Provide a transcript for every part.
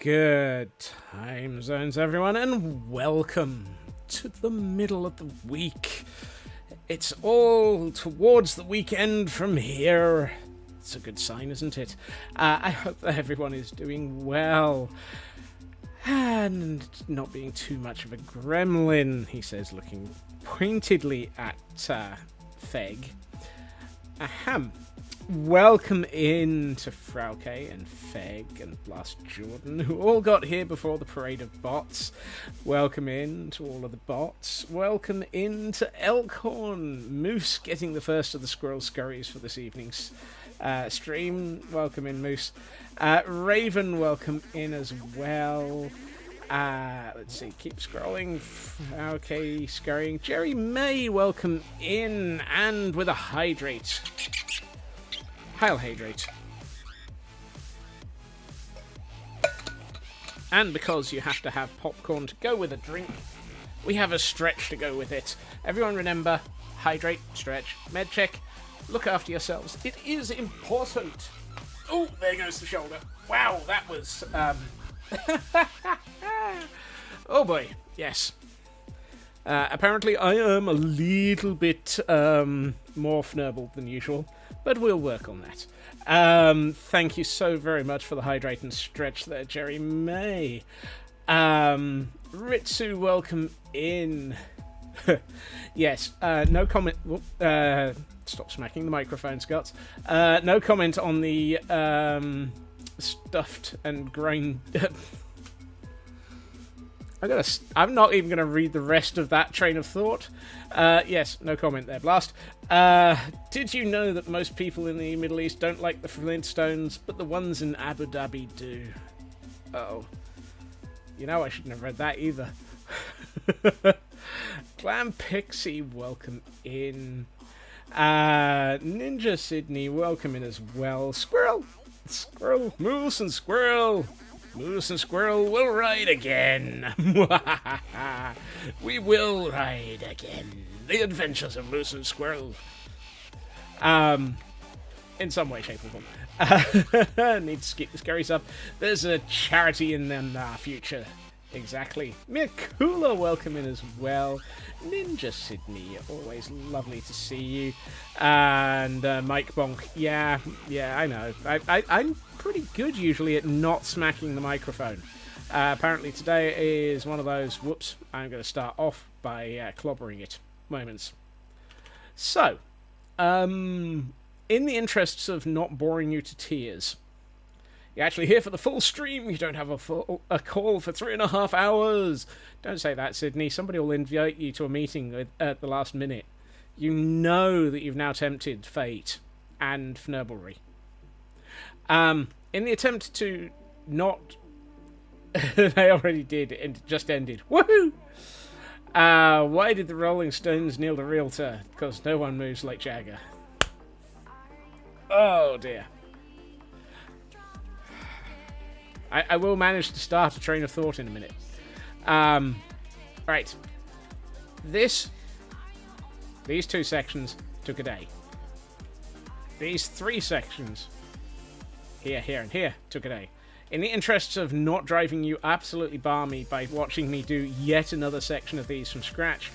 Good time zones, everyone, and welcome to the middle of the week. It's all towards the weekend from here. It's a good sign, isn't it? I hope that everyone is doing well and not being too much of a gremlin, he says, looking pointedly at Feg. Ahem. Welcome in to Frauke and Feg and Blast Jordan, who all got here before the parade of bots. Welcome in to all of the bots. Welcome in to Elkhorn. Moose getting the first of the squirrel scurries for this evening's stream. Welcome in, Moose. Raven, welcome in as well. Let's see, keep scrolling. Okay, scurrying. Jerry May, welcome in, and with a hydrate. Hail hydrate. And because you have to have popcorn to go with a drink, we have a stretch to go with it. Everyone remember, hydrate, stretch, med check, look after yourselves. It is important. Oh, there goes the shoulder. Wow, that was... oh boy, yes. Apparently I am a little bit more fnurbled than usual, but we'll work on that. Thank you so very much for the hydrate and stretch there, Jerry May. Ritsu, welcome in. Yes, no comment. Stop smacking the microphone, Scott. No comment on the stuffed and grain... I'm not even going to read the rest of that train of thought. Yes, no comment there, Blast. Did you know that most people in the Middle East don't like the Flintstones, but the ones in Abu Dhabi do? Uh-oh. You know, I shouldn't have read that either. Glam Pixie, welcome in. Ninja Sydney, welcome in as well. Squirrel! Squirrel! Moose and Squirrel! Moose and Squirrel will ride again. We will ride again. The adventures of Moose and Squirrel. In some way, shape, or form. Need to keep the scary stuff. There's a charity in the future. Exactly. Mirkula, welcome in as well. Ninja Sydney, always lovely to see you. And Mike Bonk, yeah, I know. I'm pretty good usually at not smacking the microphone. Apparently today is one of those, whoops, I'm going to start off by clobbering it moments. So, in the interests of not boring you to tears, you're actually here for the full stream. You don't have a call for 3.5 hours. Don't say that, Sydney. Somebody will invite you to a meeting at the last minute. You know that you've now tempted fate and Fnurblery. In the attempt to not... they already did. It just ended. Woohoo! Why did the Rolling Stones kneel to Realtor? Because no one moves like Jagger. Oh, dear. I will manage to start a train of thought in a minute. Right. These 2 sections took a day. These 3 sections, here, and here, took a day. In the interests of not driving you absolutely balmy by watching me do yet another section of these from scratch,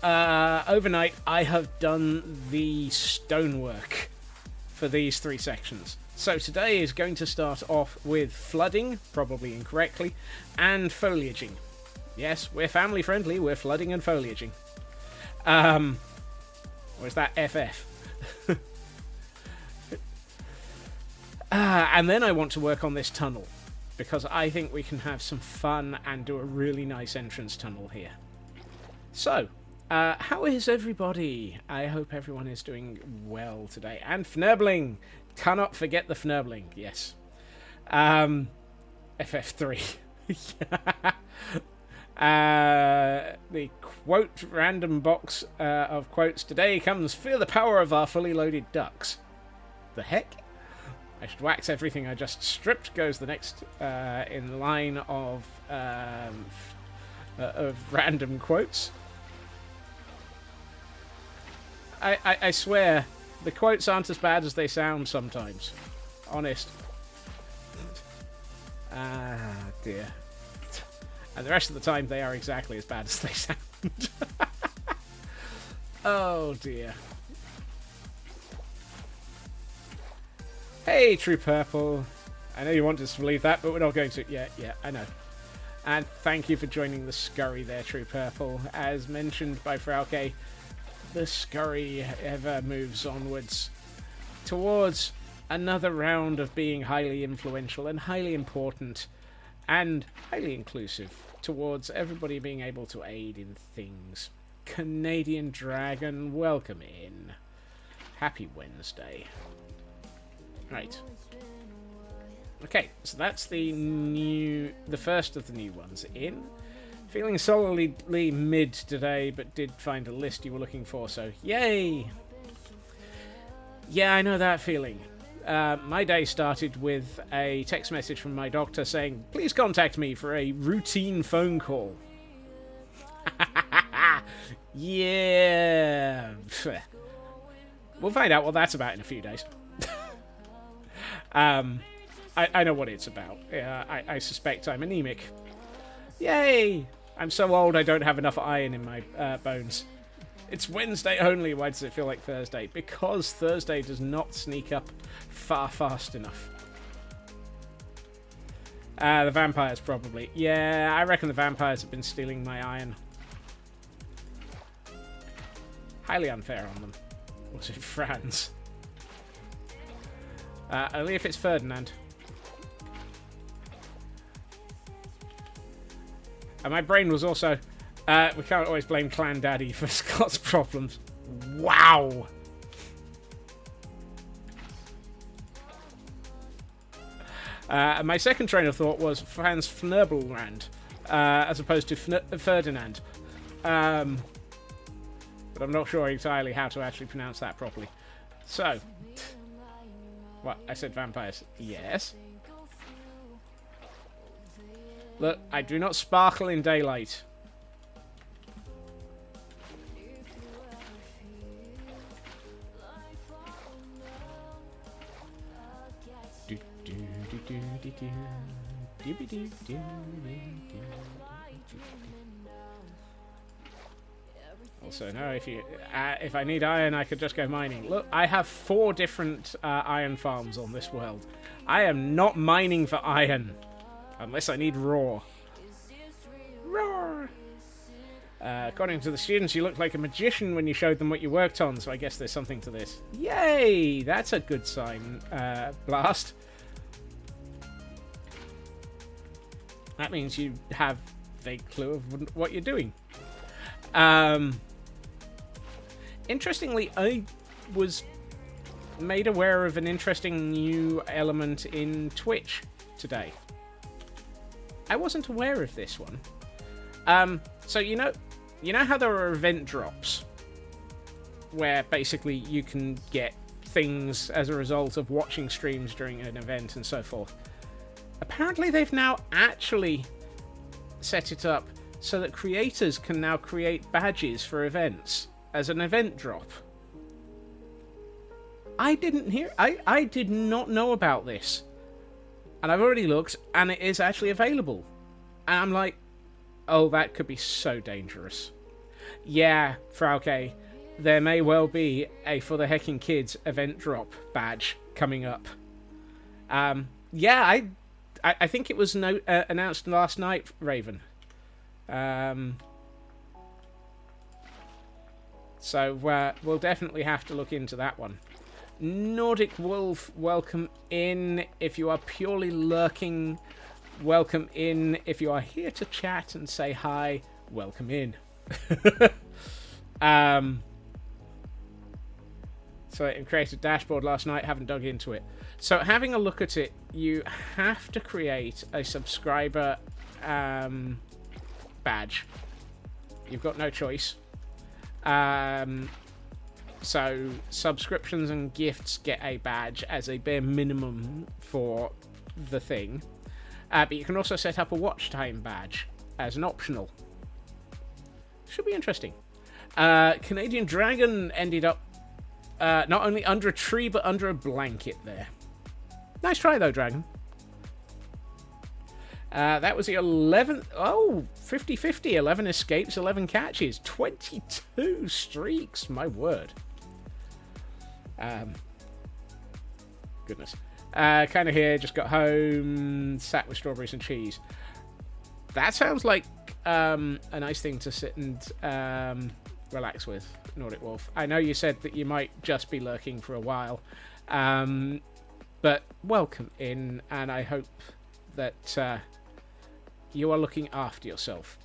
overnight I have done the stonework for these 3 sections. So today is going to start off with flooding, probably incorrectly, and foliaging. Yes, we're family friendly, we're flooding and foliaging. Or is that FF? And then I want to work on this tunnel, because I think we can have some fun and do a really nice entrance tunnel here. So, how is everybody? I hope everyone is doing well today. And Fnurbling! Cannot forget the Fnurbling, yes. FF3. The quote random box of quotes today comes, "Feel the power of our fully loaded ducks." The heck? I should wax everything I just stripped, goes the next in line of random quotes. I swear, the quotes aren't as bad as they sound sometimes. Honest. dear. And the rest of the time, they are exactly as bad as they sound. Oh, dear. Hey, True Purple. I know you want us to believe that, but we're not going to. Yeah, I know. And thank you for joining the scurry there, True Purple. As mentioned by Frauke, the scurry ever moves onwards towards another round of being highly influential and highly important and highly inclusive towards everybody being able to aid in things. Canadian Dragon, welcome in. Happy Wednesday. Right. Okay, so that's the first of the new ones in. Feeling solidly mid today, but did find a list you were looking for, so yay! Yeah, I know that feeling. My day started with a text message from my doctor saying, please contact me for a routine phone call. Yeah. We'll find out what that's about in a few days. I know what it's about. I suspect I'm anemic. Yay! I'm so old I don't have enough iron in my bones. It's Wednesday only. Why does it feel like Thursday? Because Thursday does not sneak up far fast enough. The vampires probably. Yeah, I reckon the vampires have been stealing my iron. Highly unfair on them. Was it Franz? Only if it's Ferdinand. And my brain was also... we can't always blame Clan Daddy for Scott's problems. Wow! My second train of thought was Franz Fnerbelrand, as opposed to Ferdinand. But I'm not sure entirely how to actually pronounce that properly. So... What? I said vampires. Yes. Look, I do not sparkle in daylight. Also, no, if I need iron, I could just go mining. Look, I have 4 different iron farms on this world. I am not mining for iron. Unless I need raw. Roar! According to the students, you looked like a magician when you showed them what you worked on, so I guess there's something to this. Yay! That's a good sign, Blast. That means you have a vague clue of what you're doing. Interestingly, I was made aware of an interesting new element in Twitch today. I wasn't aware of this one. So you know how there are event drops where basically you can get things as a result of watching streams during an event and so forth. Apparently they've now actually set it up so that creators can now create badges for events as an event drop. I did not know about this. And I've already looked, and it is actually available. And I'm like, oh, that could be so dangerous. Yeah, Frauke, there may well be a For the Hecking Kids event drop badge coming up. Yeah, I think it was announced last night, Raven. So we'll definitely have to look into that one. Nordic Wolf, welcome in. If you are purely lurking, welcome in. If you are here to chat and say hi, welcome in. So I created a dashboard last night, haven't dug into it. So having a look at it, you have to create a subscriber badge. You've got no choice. So subscriptions and gifts get a badge as a bare minimum for the thing. But you can also set up a watch time badge as an optional. Should be interesting. Canadian Dragon ended up not only under a tree, but under a blanket there. Nice try, though, Dragon. That was the 11th. Oh, 50-50. 11 escapes, 11 catches. 22 streaks. My word. Goodness. Kind of here. Just got home. Sat with strawberries and cheese. That sounds like a nice thing to sit and relax with, Nordic Wolf. I know you said that you might just be lurking for a while. But welcome in, and I hope that you are looking after yourself.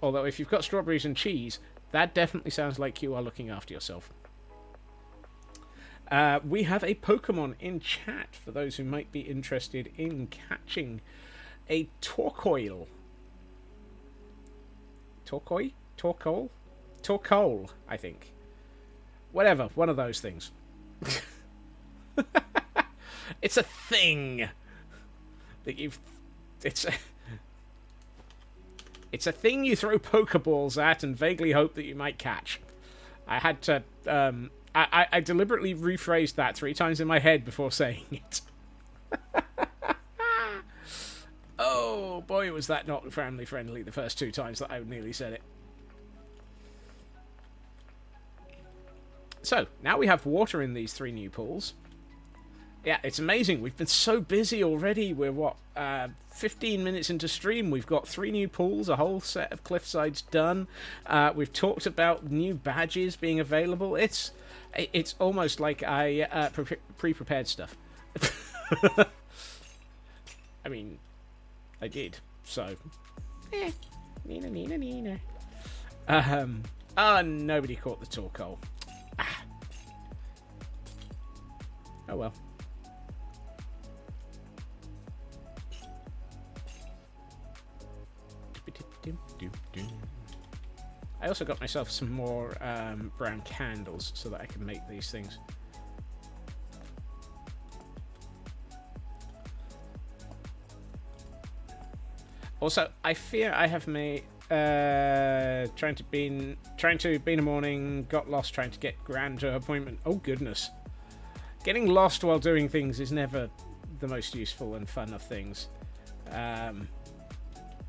Although if you've got strawberries and cheese, that definitely sounds like you are looking after yourself. We have a Pokemon in chat for those who might be interested in catching a Torkoal. Torkoal, I think. Whatever, one of those things. It's a thing that it's a thing you throw Pokeballs at and vaguely hope that you might catch. I had to I deliberately rephrased that 3 times in my head before saying it. Oh boy, was that not family friendly the first 2 times that I nearly said it. So now we have water in these 3 new pools. Yeah, it's amazing. We've been so busy already. We're, 15 minutes into stream. We've got 3 new pools, a whole set of cliffsides done. We've talked about new badges being available. It's almost like I pre-prepared stuff. I mean, I did. So, Nina. Nobody caught the Torkoal. Oh well. I also got myself some more brown candles so that I can make these things. Also, I fear I have made trying to be in a morning, got lost trying to get Gran to her appointment. Oh goodness. Getting lost while doing things is never the most useful and fun of things.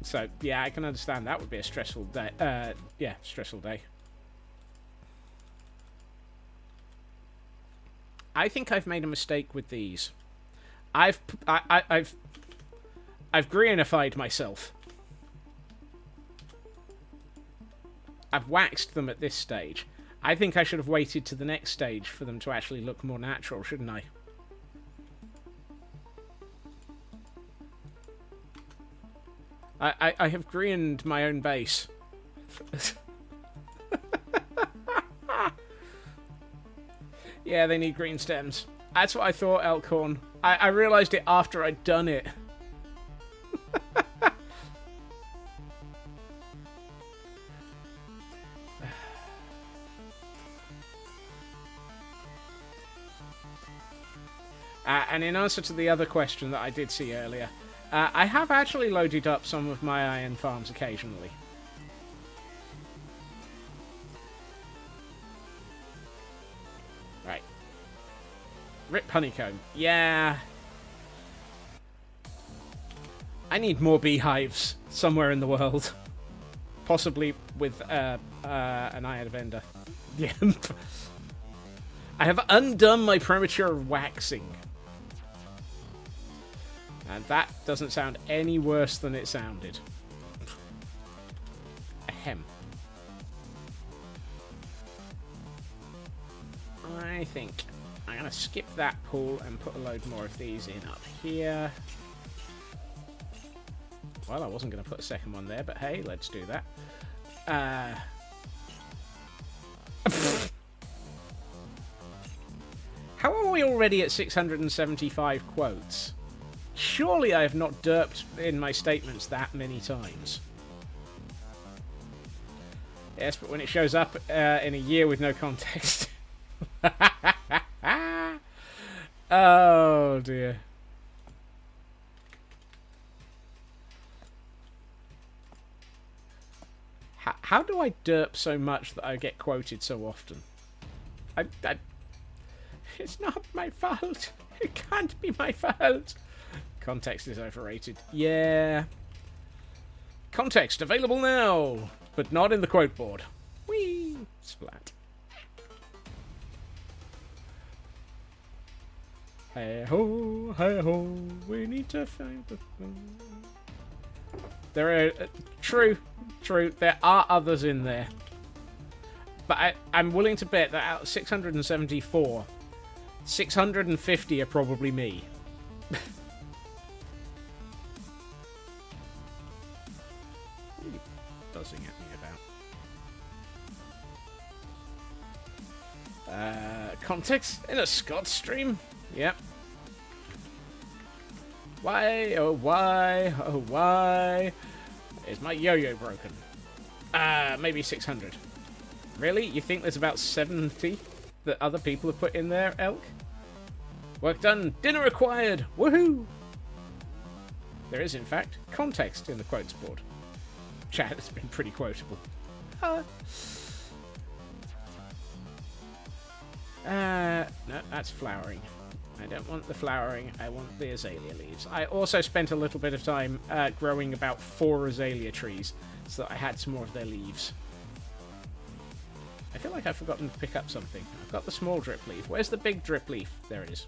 So, yeah, I can understand that would be a stressful day. Stressful day. I think I've made a mistake with these. I've greenified myself. I've waxed them at this stage. I think I should have waited to the next stage for them to actually look more natural, shouldn't I? I have greened my own base. Yeah, they need green stems. That's what I thought, Elkhorn. I realised it after I'd done it. And in answer to the other question that I did see earlier, I have actually loaded up some of my iron farms occasionally. Right. Rip honeycomb. Yeah. I need more beehives somewhere in the world. Possibly with an iron vendor. Yeah. I have undone my premature waxing. And that doesn't sound any worse than it sounded. Ahem. I think I'm going to skip that pool and put a load more of these in up here. Well, I wasn't going to put a second one there, but hey, let's do that. How are we already at 675 quotes? Surely I have not derped in my statements that many times. Yes, but when it shows up in a year with no context. Oh, dear. How do I derp so much that I get quoted so often? It's not my fault. It can't be my fault. Context is overrated. Yeah. Context available now, but not in the quote board. Whee! Splat. Hey ho, we need to find the thing. There are... true, there are others in there. But I'm willing to bet that out of 674, 650 are probably me. Really buzzing at me about. Context in a Scott stream? Yep. Why, oh why, oh why is my yo-yo broken? Maybe 600. Really? You think there's about 70 that other people have put in there, Elk? Work done. Dinner required. Woohoo! There is, in fact, context in the quotes board. Chat has been pretty quotable. No, that's flowering. I don't want the flowering, I want the azalea leaves. I also spent a little bit of time growing about 4 azalea trees, so that I had some more of their leaves. I feel like I've forgotten to pick up something. I've got the small drip leaf. Where's the big drip leaf? There it is.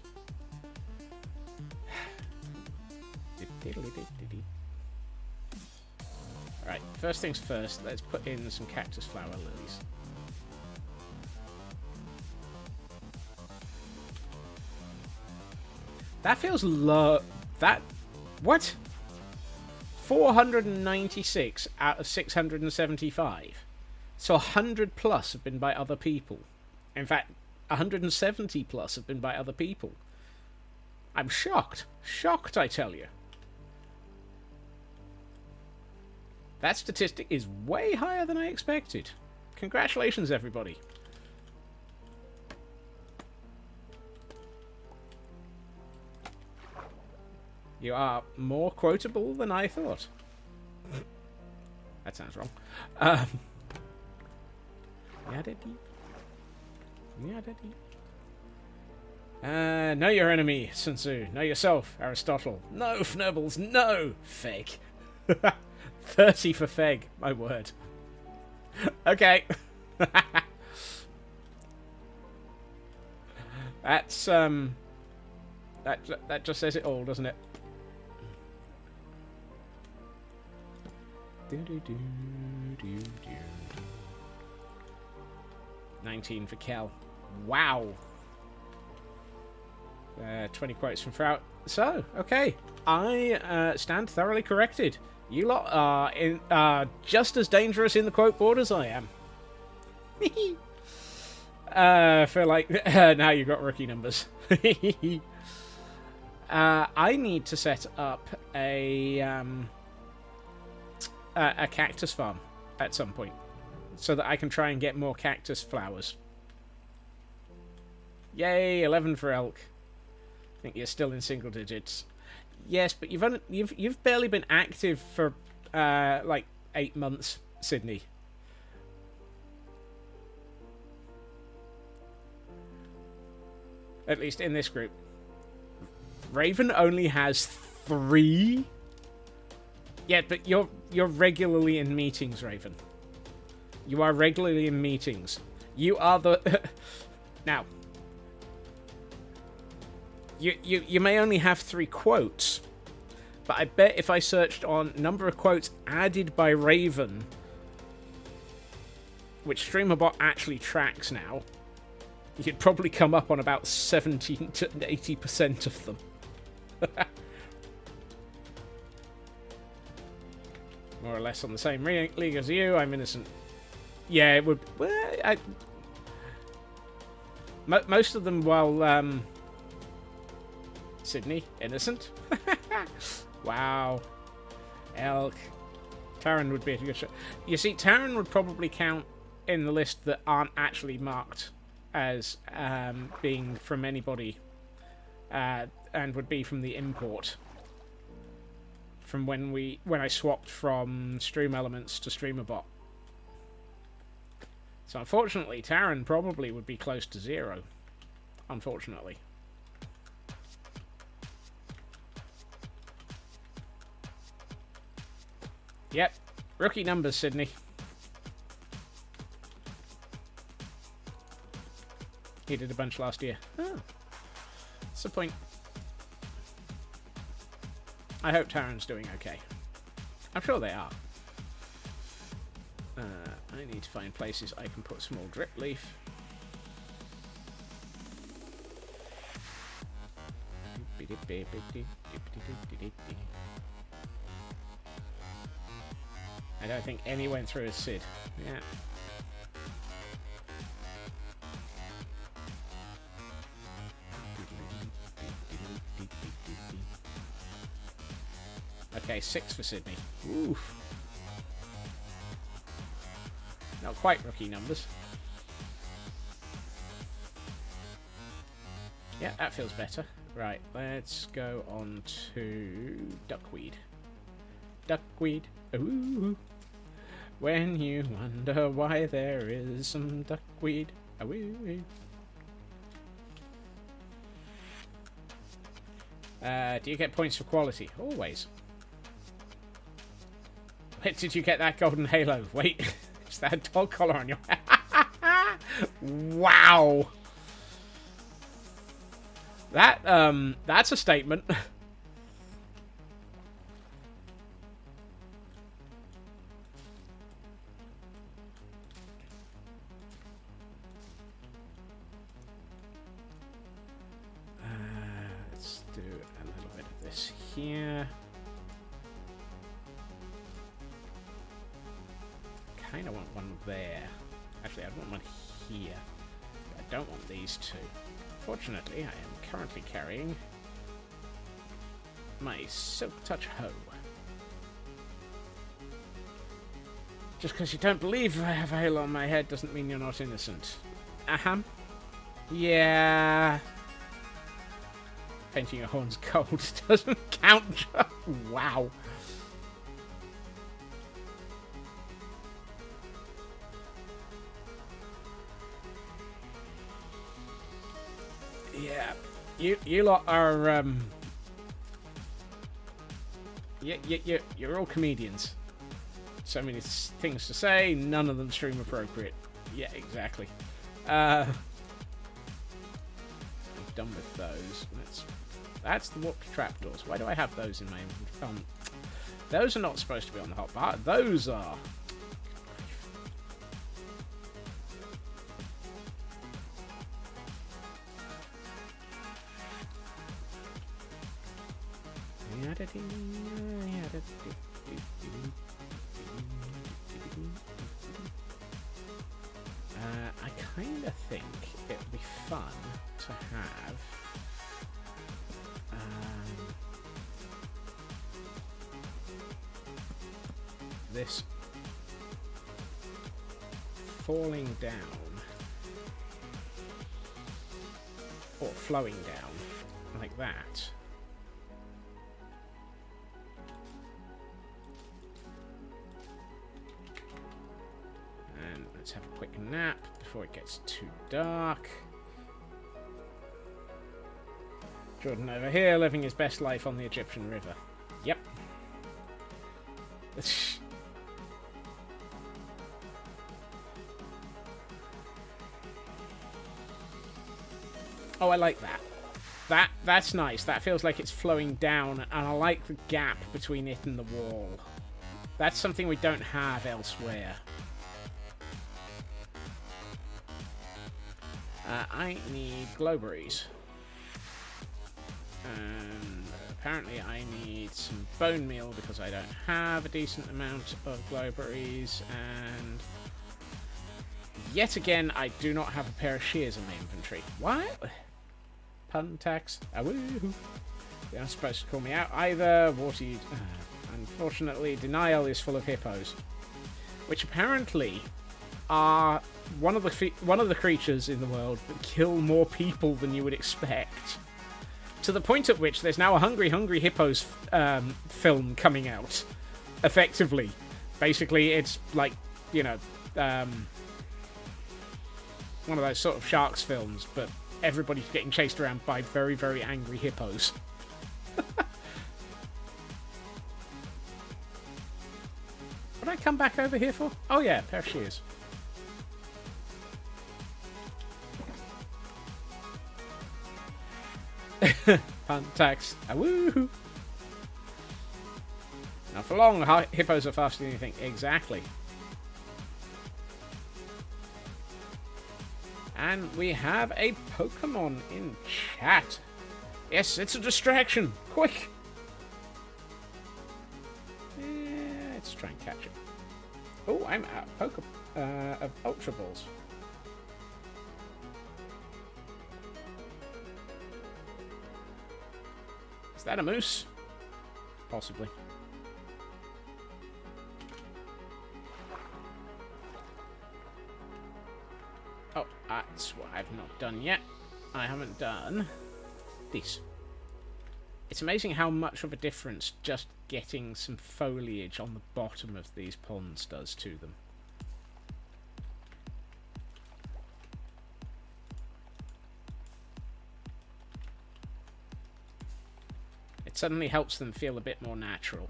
Alright, first things first, let's put in some cactus flower lilies. That feels low. That... What? 496 out of 675. So 100 plus have been by other people. In fact, 170 plus have been by other people. I'm shocked. Shocked, I tell you. That statistic is way higher than I expected. Congratulations, everybody. You are more quotable than I thought. That sounds wrong. Know your enemy, Sun Tzu. Know yourself, Aristotle. No, Fnurbles, no! Feg. 30 for Feg, my word. Okay. That's, that just says it all, doesn't it? 19 for Kel. Wow. 20 quotes from Frout. So, okay. I stand thoroughly corrected. You lot are just as dangerous in the quote board as I am. I feel like now you've got rookie numbers. I need to set up a cactus farm at some point, so that I can try and get more cactus flowers. Yay, 11 for Elk. I think you're still in single digits. Yes, but you've barely been active for like 8 months, Sydney. At least in this group. Raven only has 3. Yeah, but you're regularly in meetings, Raven. You are regularly in meetings. You are the... Now, you may only have 3 quotes, but I bet if I searched on number of quotes added by Raven, which StreamerBot actually tracks now, you'd probably come up on about 70 to 80% of them. More or less on the same league as you. I'm innocent. Yeah, it would... Well, most of them, while... Sydney, innocent? Wow. Elk. Taran would be a good shot. You see, Taran would probably count in the list that aren't actually marked as being from anybody, and would be from the import. From when I swapped from Stream Elements to StreamerBot. So unfortunately, Taran probably would be close to 0. Unfortunately. Yep, Rookie numbers, Sydney. He did a bunch last year. Oh. What's the point? I hope Taron's doing okay. I'm sure they are. I need to find places I can put small drip leaf. I don't think any went through as Sid. Yeah. Okay, 6 for Sydney. Oof. Not quite rookie numbers. Yeah, that feels better. Right, let's go on to duckweed. Duckweed. Ooh. When you wonder why there is some duckweed. Ooh. Do you get points for quality? Always. Where did you get that golden halo? Wait, is that a dog collar on your head? Wow. That's a statement. Let's do a little bit of this here. Kind of want one there. Actually, I want one here. I don't want these two. Fortunately, I am currently carrying my Silk Touch hoe. Just because you don't believe I have a halo on my head doesn't mean you're not innocent. Yeah. Painting your horns gold doesn't count. Wow. Yeah, you lot are you're all comedians. So many things to say, none of them stream appropriate. Yeah, exactly. I'm done with those. That's the warped trapdoors. Why do I have those in my inventory? Those are not supposed to be on the hotbar. Those are. I kind of think it would be fun to have this falling down or flowing down like that. And let's have a quick nap before it gets too dark. Jordan over here living his best life on the Egyptian river. Yep. Oh, I like that. That's nice. That feels like it's flowing down, and I like the gap between it and the wall. That's something we don't have elsewhere. I need glowberries. And apparently I need some bone meal because I don't have a decent amount of glowberries. And yet again, I do not have a pair of shears in my inventory. What? Pun tax. Woohoo. They aren't supposed to call me out either. Warty. Unfortunately, denial is full of hippos, which apparently are one of the creatures in the world that kill more people than you would expect. To the point at which there's now a Hungry Hungry Hippos film coming out. Effectively, basically, it's like, you know, one of those sort of sharks films, but everybody's getting chased around by very, very angry hippos. What did I come back over here for? Oh yeah, there she is. Fun tax. Woohoo! Now for long, hippos are faster than you think. Exactly. And we have a Pokemon in chat. Yes, it's a distraction. Quick! Let's try and catch him. Oh, I'm out of Ultra Balls. Is that a moose? Possibly. Oh, that's what I've not done yet. I haven't done this. It's amazing how much of a difference just getting some foliage on the bottom of these ponds does to them. It suddenly helps them feel a bit more natural.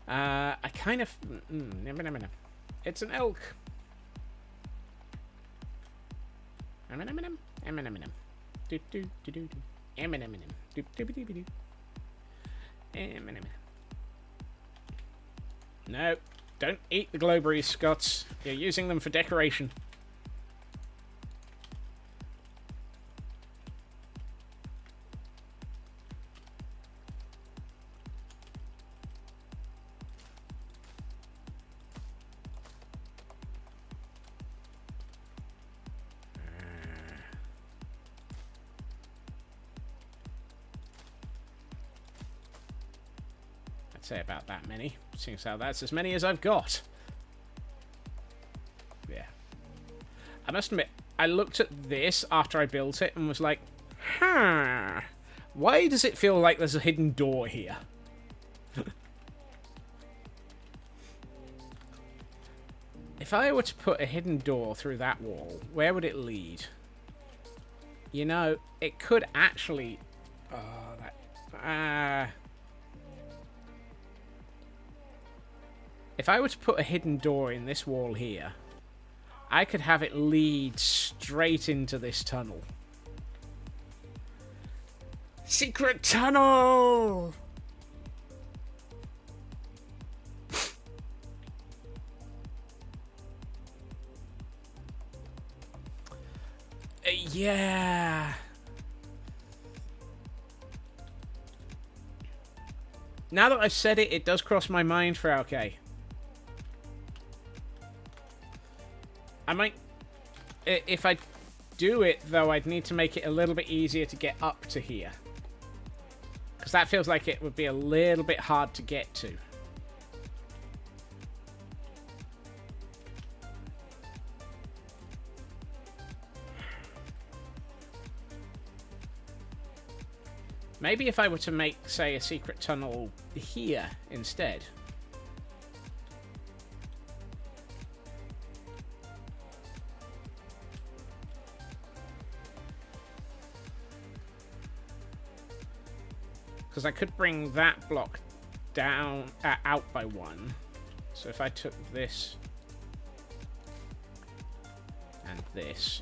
I kind of... It's an elk. No, don't eat the glowberries, Scots. You're using them for decoration. Say about that many. Seems how that's as many as I've got. Yeah. I must admit, I looked at this after I built it and was like, huh, why does it feel like there's a hidden door here? If I were to put a hidden door through that wall, where would it lead? You know, it could actually... If I were to put a hidden door in this wall here, I could have it lead straight into this tunnel. Secret tunnel! Yeah. Now that I've said it, it does cross my mind for okay. I might... If I do it, though, I'd need to make it a little bit easier to get up to here. Because that feels like it would be a little bit hard to get to. Maybe if I were to make, say, a secret tunnel here instead. Because I could bring that block down, out by one. So if I took this and this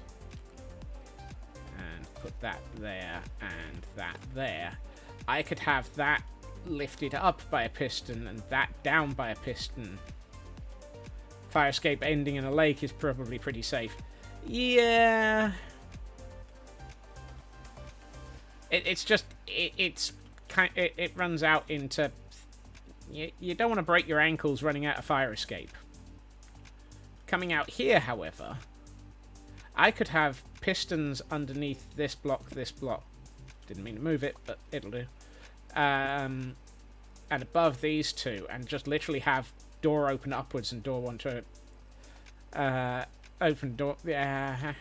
and put that there and that there, I could have that lifted up by a piston and that down by a piston. Fire escape ending in a lake is probably pretty safe. Yeah. It's just... It runs out into... You don't want to break your ankles running out of fire escape. Coming out here, however, I could have pistons underneath this block, Didn't mean to move it, but it'll do. And above these two, and just literally have door open upwards and door one to... open door... Yeah.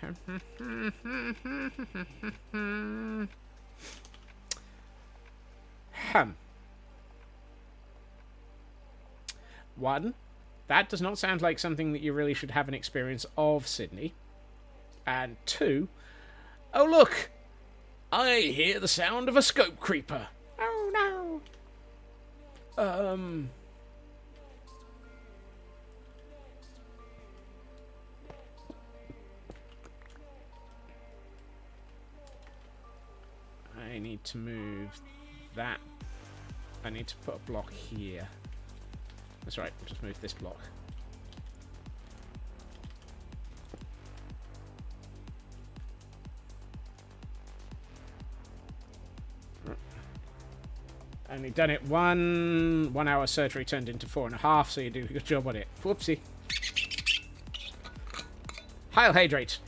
One, that does not sound like something that you really should have an experience of, Sydney. And two, oh look! I hear the sound of a scope creeper. Oh no! to move that. I need to put a block here. That's right, just move this block. Only done it 1 hour surgery turned into 4.5, so you do a good job on it. Whoopsie. Heil hydrate.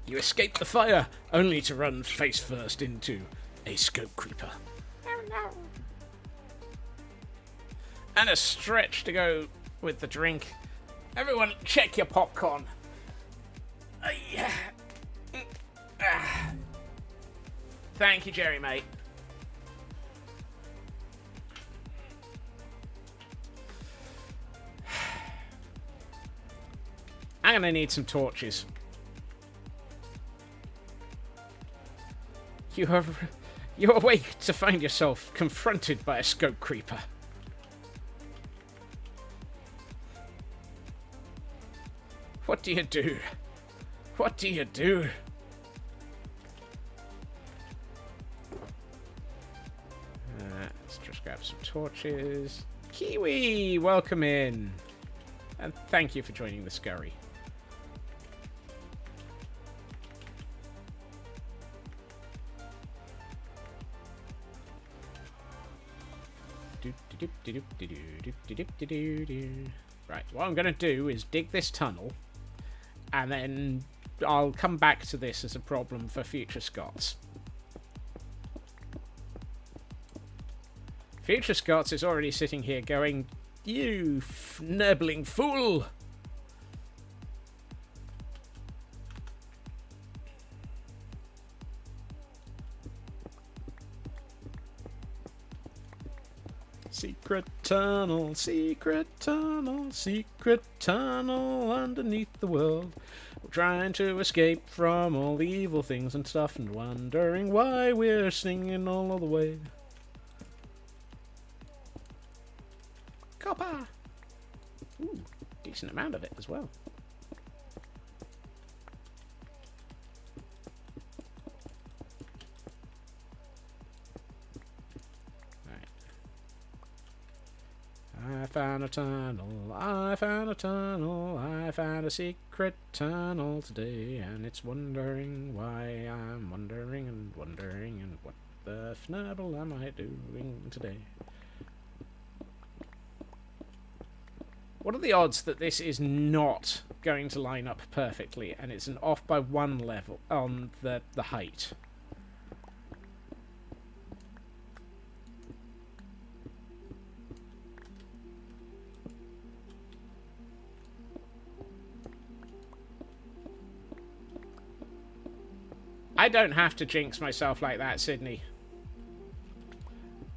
You escape the fire, only to run face first into a scope creeper. Oh no. And a stretch to go with the drink. Everyone, check your popcorn. Yeah. Thank you, Jerry, mate. I'm gonna need some torches. You awake to find yourself confronted by a scope creeper. What do you do? What do you do? Let's just grab some torches. Kiwi, welcome in. And thank you for joining the scurry. Right, what I'm going to do is dig this tunnel, and then I'll come back to this as a problem for future Scots. Future Scots is already sitting here going, "You fnibbling fool!" Secret tunnel, secret tunnel, secret tunnel underneath the world. We're trying to escape from all the evil things and stuff and wondering why we're singing all the way. Copper! Ooh, decent amount of it as well. I found a tunnel, I found a tunnel, I found a secret tunnel today, and it's wondering why I'm wondering and what the fnabble am I doing today? What are the odds that this is not going to line up perfectly and it's an off by 1 level on the height? I don't have to jinx myself like that, Sydney.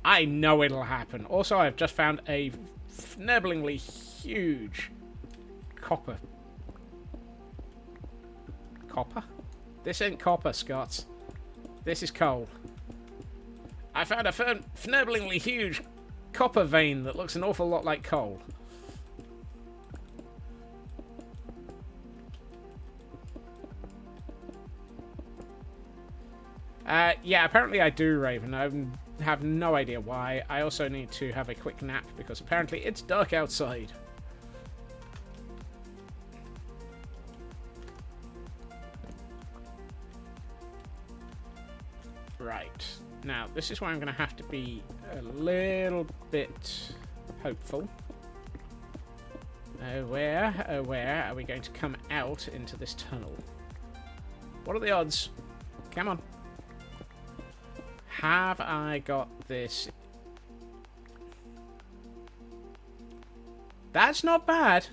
I know it'll happen. Also, I've just found a fnibblingly huge copper. Copper? This ain't copper, Scots. This is coal. I found a fnibblingly huge copper vein that looks an awful lot like coal. Yeah, apparently I do, Raven. I have no idea why. I also need to have a quick nap because apparently it's dark outside. Right. Now, this is where I'm going to have to be a little bit hopeful. Where are we going to come out into this tunnel? What are the odds? Come on. Have I got this? That's not bad.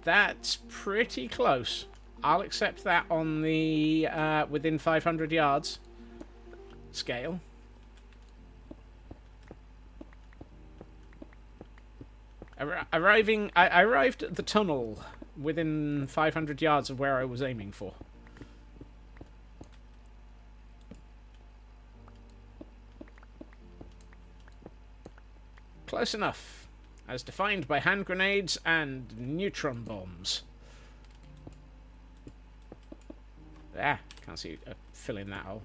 That's pretty close. I'll accept that on the within 500 yards scale. I arrived at the tunnel within 500 yards of where I was aiming for. Close enough, as defined by hand grenades and neutron bombs. Ah, Can't see filling that hole.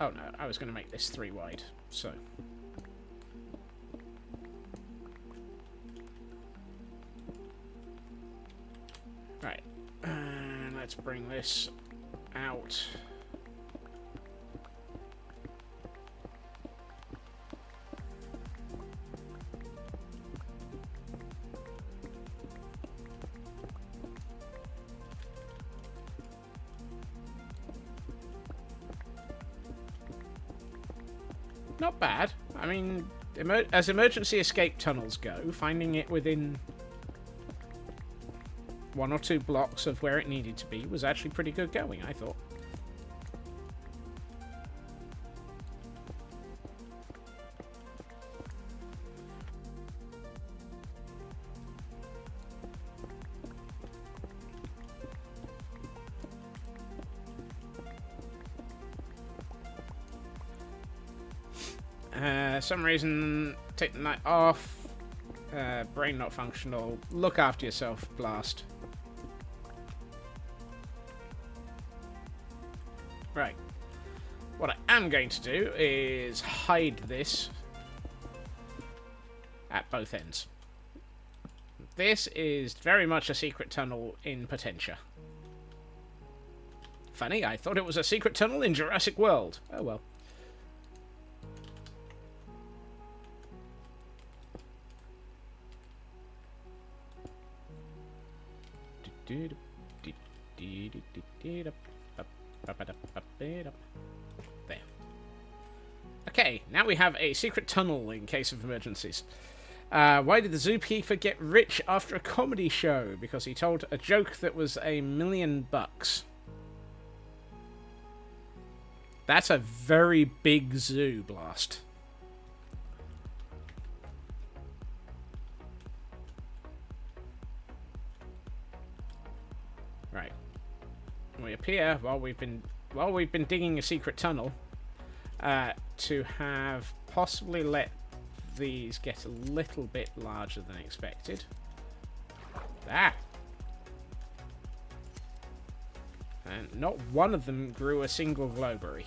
Oh no, I was going to make this 3 wide, so... Right, and let's bring this out. Not bad. I mean, as emergency escape tunnels go, finding it within 1 or 2 blocks of where it needed to be was actually pretty good going, I thought. Some reason, take the night off. Brain not functional. Look after yourself, Blast. Right. What I am going to do is hide this at both ends. This is very much a secret tunnel in Potentia. Funny, I thought it was a secret tunnel in Jurassic World. Oh well. There. Okay, now we have a secret tunnel in case of emergencies. Why did the zookeeper get rich after a comedy show? Because he told a joke that was $1 million. That's a very big zoo, Blast. Right. We appear while we've been digging a secret tunnel to have possibly let these get a little bit larger than expected. There. And not one of them grew a single glowberry.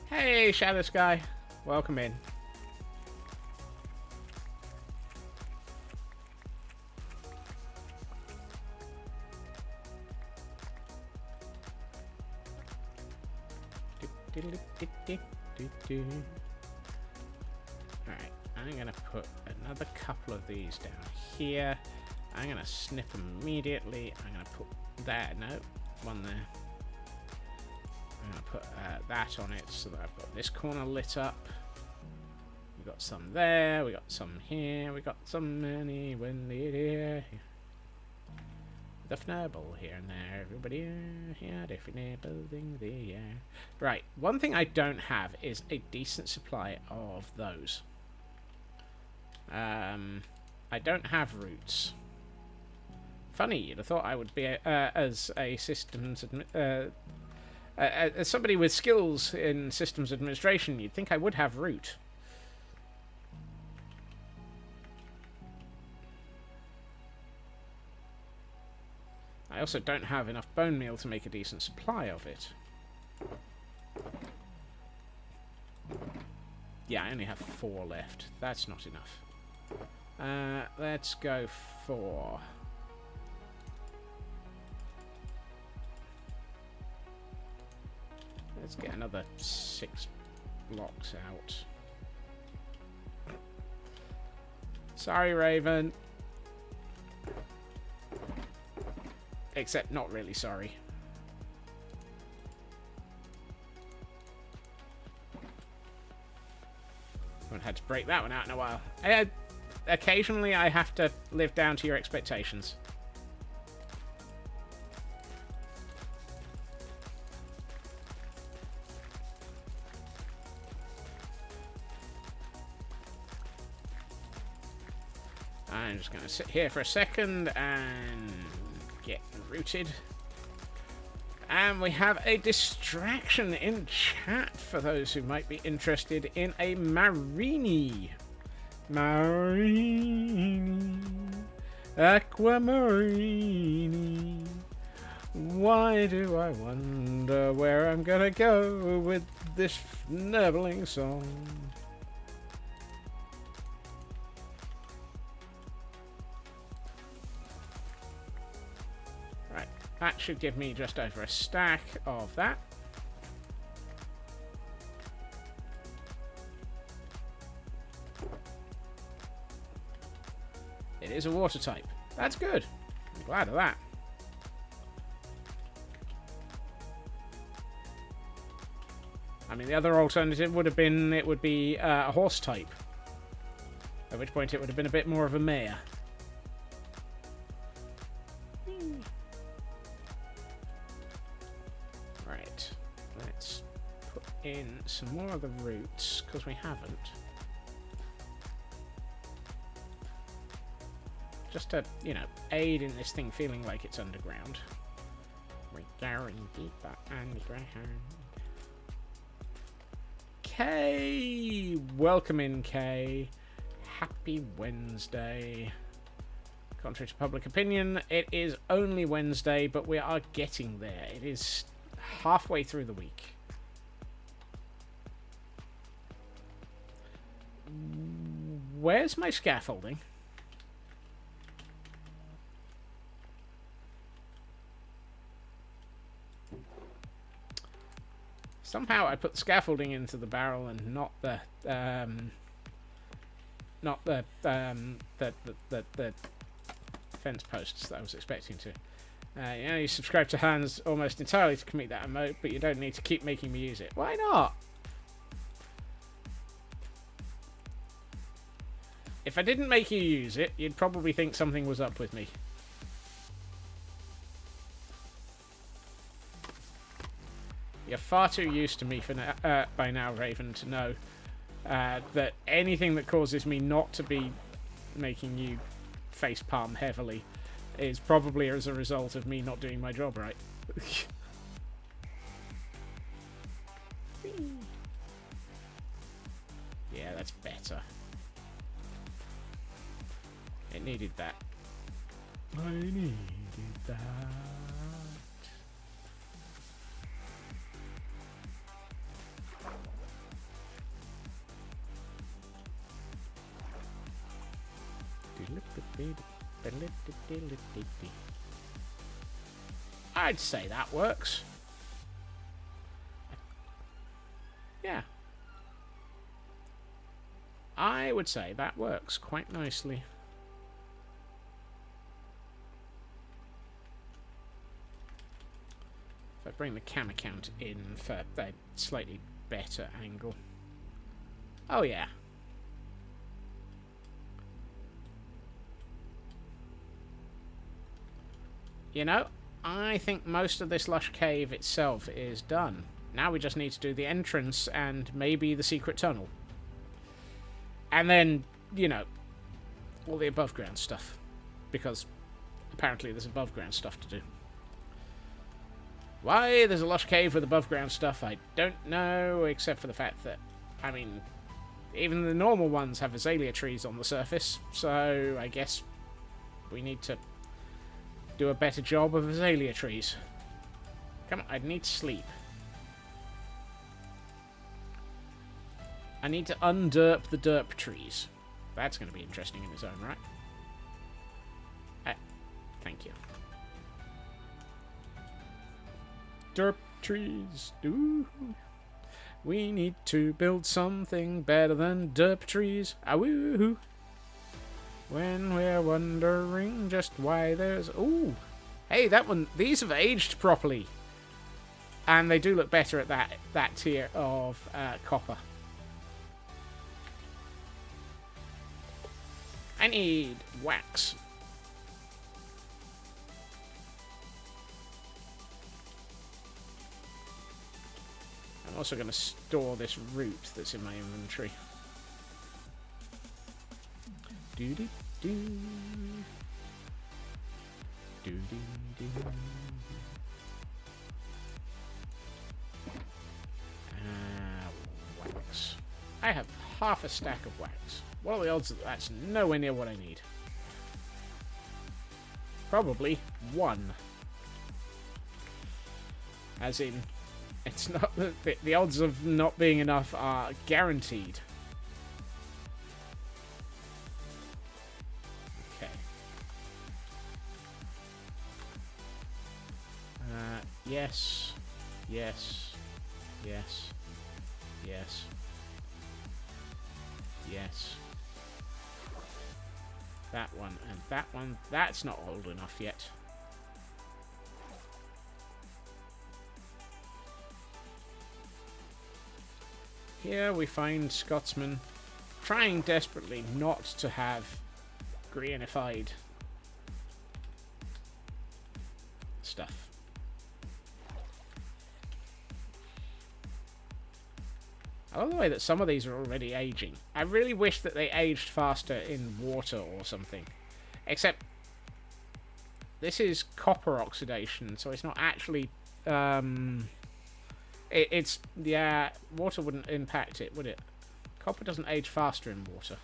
Hey, Shadow Sky. Welcome in. Alright, I'm going to put another couple of these down here. I'm going to snip them immediately. I'm going to put that, no, one there. I'm going to put that on it so that I've got this corner lit up. We've got some there, we got some here, we got some many when they here. The fnurble here and there, everybody here, different building there. Right, one thing I don't have is a decent supply of those. I don't have roots. Funny, you'd have thought I would be as a systems as somebody with skills in systems administration, you'd think I would have root. I also don't have enough bone meal to make a decent supply of it. Yeah, I only have 4 left. That's not enough. Let's go for... Let's get another 6 blocks out. Sorry, Raven. Except not really sorry. Haven't had to break that one out in a while. Occasionally I have to live down to your expectations. I'm just going to sit here for a second and get rooted. And we have a distraction in chat for those who might be interested in a Marini. Marini. Aquamarini. Why do I wonder where I'm gonna go with this nibbling song? Right, that should give me just over a stack of that. It is a water type. That's good. I'm glad of that. I mean, the other alternative would have been it would be a horse type. At which point it would have been a bit more of a mare. Right. Let's put in some more of the roots, because we haven't. Just to, you know, aid in this thing feeling like it's underground. We're going deeper underground. Kay! Welcome in, Kay. Happy Wednesday. Contrary to public opinion, it is only Wednesday, but we are getting there. It is halfway through the week. Where's my scaffolding? Somehow I put the scaffolding into the barrel and not the fence posts that I was expecting to. You know, you subscribe to Hans almost entirely to complete that emote, but you don't need to keep making me use it. Why not? If I didn't make you use it, you'd probably think something was up with me. You're far too used to me for by now, Raven, to know that anything that causes me not to be making you facepalm heavily is probably as a result of me not doing my job right. Yeah, that's better. It needed that. I needed that. I'd say that works. Yeah. I would say that works quite nicely. If I bring the camera count in for a slightly better angle. Oh yeah. You know, I think most of this lush cave itself is done. Now we just need to do the entrance and maybe the secret tunnel. And then, you know, all the above ground stuff. Because apparently there's above ground stuff to do. Why there's a lush cave with above ground stuff, I don't know, except for the fact that, I mean, even the normal ones have azalea trees on the surface, so I guess we need to do a better job of azalea trees. Come on, I need sleep. I need to underp the derp trees. That's going to be interesting in its own right. Thank you. Derp trees. Ooh. We need to build something better than derp trees. Awoo. When we're wondering just why there's... Ooh. Hey, that one... These have aged properly. And they do look better at that tier of copper. I need wax. I'm also going to store this root that's in my inventory. Do, do, do. Wax. I have half a stack of wax. What are the odds that that's nowhere near what I need? Probably 1. As in, it's not the odds of not being enough are guaranteed. Okay. Yes. Yes. Yes. Yes. Yes. That one and that one. That's not old enough yet. Here we find Scotsman trying desperately not to have greenified stuff. I love the way that some of these are already aging. I really wish that they aged faster in water or something. Except, this is copper oxidation, so it's not actually... It's... Yeah, water wouldn't impact it, would it? Copper doesn't age faster in water.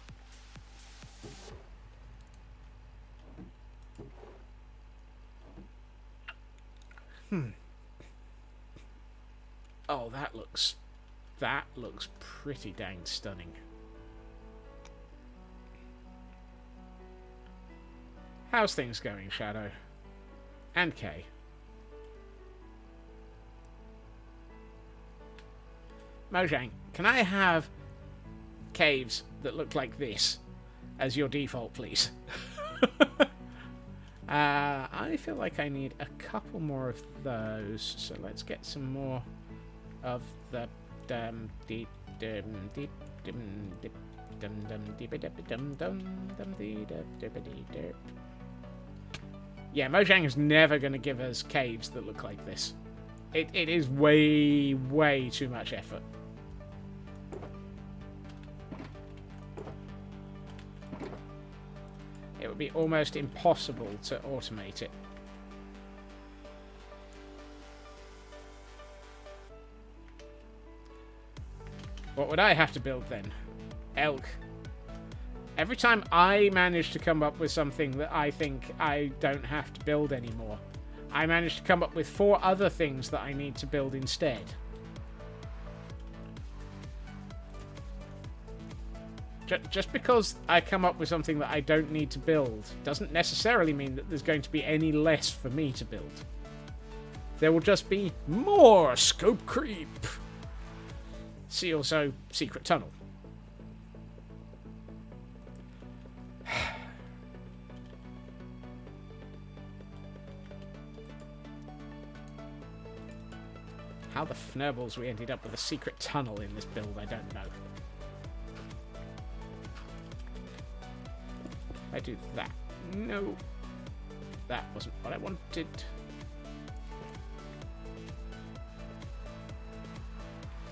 Oh, that looks pretty dang stunning. How's things going, Shadow? And Kay? Mojang, can I have caves that look like this as your default, please? I feel like I need a couple more of those, so let's get some more of the yeah, Mojang is never going to give us caves that look like this. It is way too much effort. It would be almost impossible to automate it. What would I have to build then? Elk. Every time I manage to come up with something that I think I don't have to build anymore, I manage to come up with 4 other things that I need to build instead. Just because I come up with something that I don't need to build doesn't necessarily mean that there's going to be any less for me to build. There will just be more scope creep. See also secret tunnel. How the fnurbles we ended up with a secret tunnel in this build, I don't know. I do that. No. That wasn't what I wanted.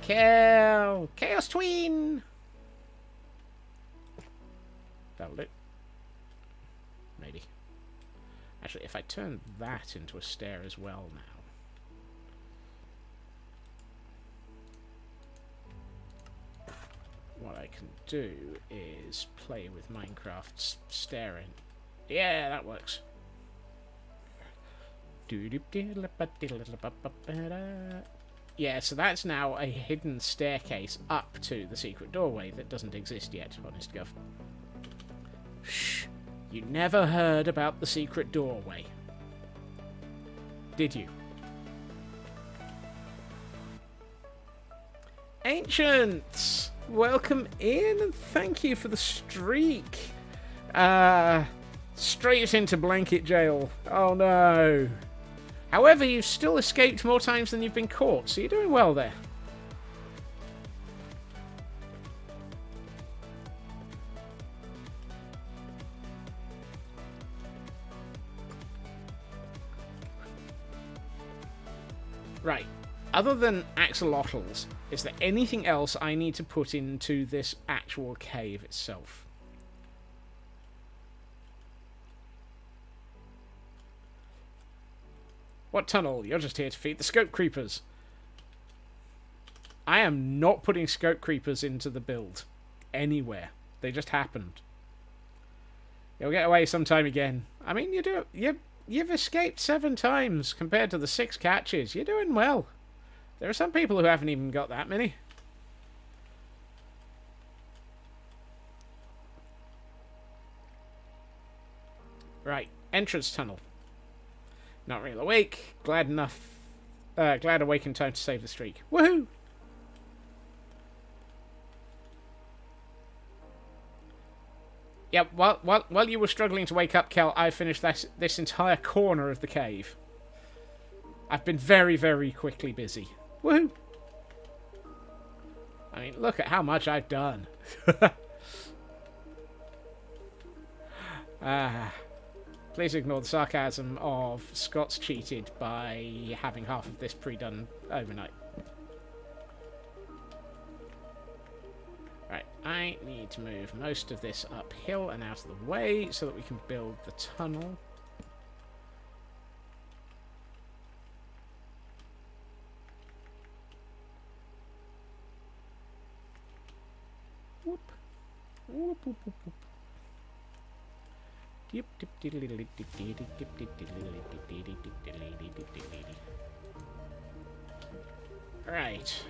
Kill! Chaos Tween! That'll do. Maybe. Actually, if I turn that into a stair as well now. What I can do is play with Minecraft's staring. Yeah, that works. Yeah, so that's now a hidden staircase up to the secret doorway that doesn't exist yet, honest gov. Shh. You never heard about the secret doorway. Did you? Ancients! Welcome in and thank you for the streak. Straight into blanket jail. Oh no. However, you've still escaped more times than you've been caught, so you're doing well there. Right. Other than axolotls, is there anything else I need to put into this actual cave itself? What tunnel? You're just here to feed the scope creepers. I am not putting scope creepers into the build anywhere. They just happened. You'll get away sometime again. I mean, you've escaped 7 times compared to the 6 catches. You're doing well. There are some people who haven't even got that many. Right, entrance tunnel. Not real awake. Glad awake in time to save the streak. Woohoo! Yeah, while you were struggling to wake up, Kel, I finished this entire corner of the cave. I've been very, very quickly busy. Woohoo! I mean, look at how much I've done. Please ignore the sarcasm of Scott's cheated by having half of this pre-done overnight. Right, I need to move most of this uphill and out of the way so that we can build the tunnel. Whoop. Whoop, whoop, whoop, whoop. Right.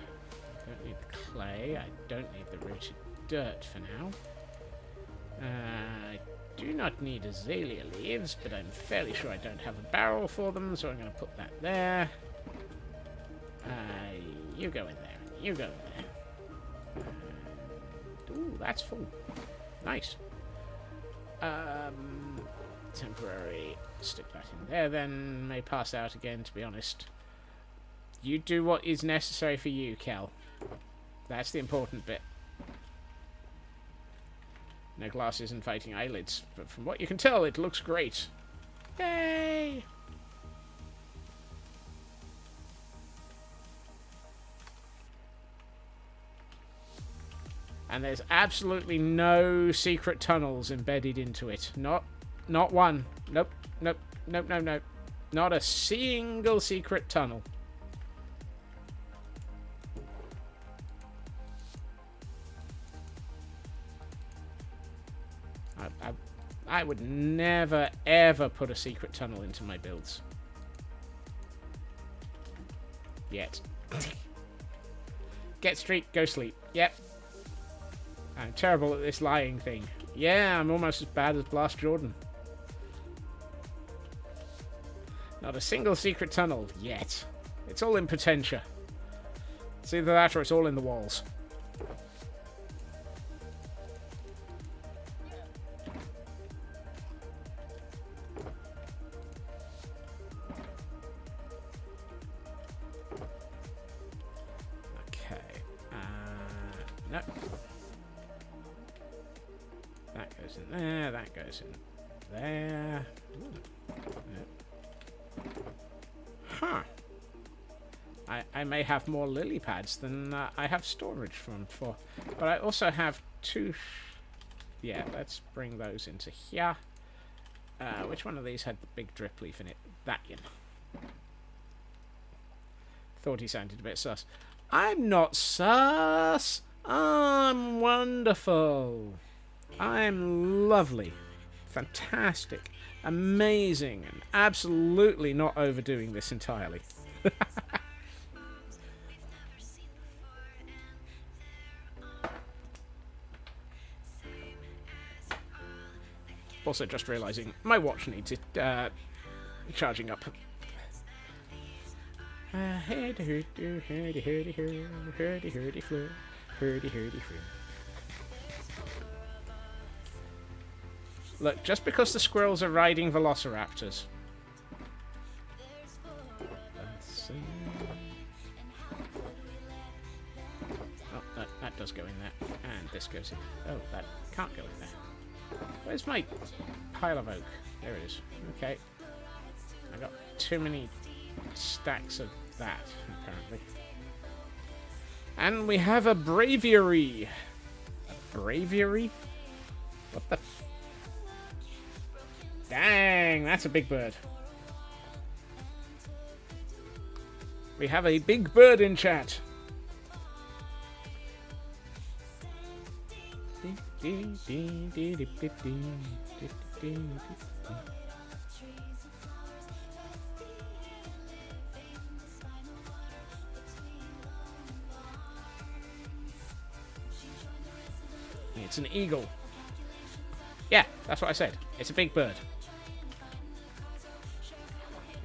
Don't need the clay. I don't need the rooted dirt for now. I do not need azalea leaves, but I'm fairly sure I don't have a barrel for them, so I'm going to put that there. You go in there. You go in there. Ooh, that's full. Nice. Temporary. Stick that in there then. May pass out again, to be honest. You do what is necessary for you, Kel. That's the important bit. No glasses and fighting eyelids, but from what you can tell, it looks great. Yay! And there's absolutely no secret tunnels embedded into it. Not one. Nope. Nope. Nope. Nope. Nope. Not a single secret tunnel. I would never, ever put a secret tunnel into my builds. Yet. Get streak, go sleep. Yep. I'm terrible at this lying thing. Yeah, I'm almost as bad as Blast Jordan. Not a single secret tunnel yet. It's all in Potentia. It's either that or it's all in the walls. That goes in there. Huh. I may have more lily pads than I have storage for. But I also have 2... Yeah, let's bring those into here. Which one of these had the big drip leaf in it? That one. Thought he sounded a bit sus. I'm not sus! I'm wonderful! I'm lovely, fantastic, amazing, and absolutely not overdoing this entirely. Also just realising my watch needs it charging up. Look, just because the squirrels are riding velociraptors. Let's see. Oh, that does go in there. And this goes in. Oh, that can't go in there. Where's my pile of oak? There it is. Okay. I got too many stacks of that, apparently. And we have a braviary. A braviary? What the... Dang, that's a big bird. We have a big bird in chat. It's an eagle. Yeah, that's what I said. It's a big bird.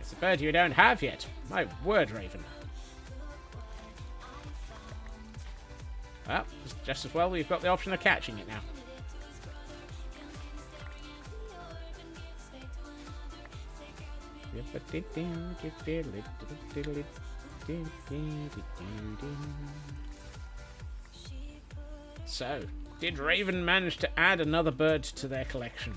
It's a bird you don't have yet. My word, Raven. Well, just as well we've got the option of catching it now. So, did Raven manage to add another bird to their collection?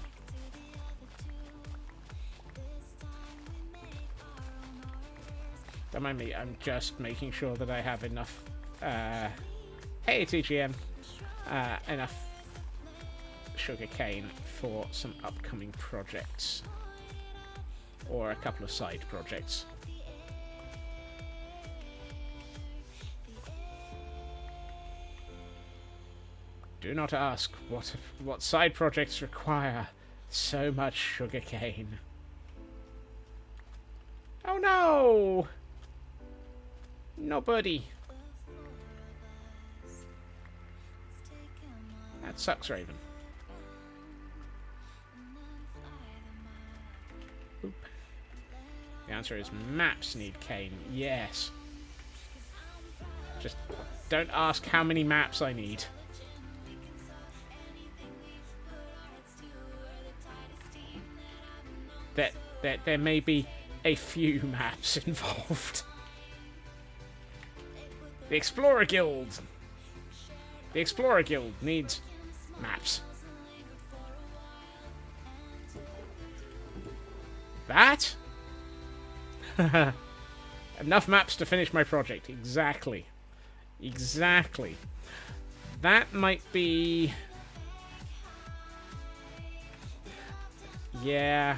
Don't mind me, I'm just making sure that I have enough, hey TGM, enough sugarcane for some upcoming projects. Or a couple of side projects. Do not ask what side projects require so much sugarcane. Oh no! No birdie. That sucks, Raven. Oop. The answer is maps need cane. Yes. Just don't ask how many maps I need. There may be a few maps involved. The Explorer Guild. The Explorer Guild needs maps. That? Enough maps to finish my project. Exactly. Exactly. That might be... Yeah.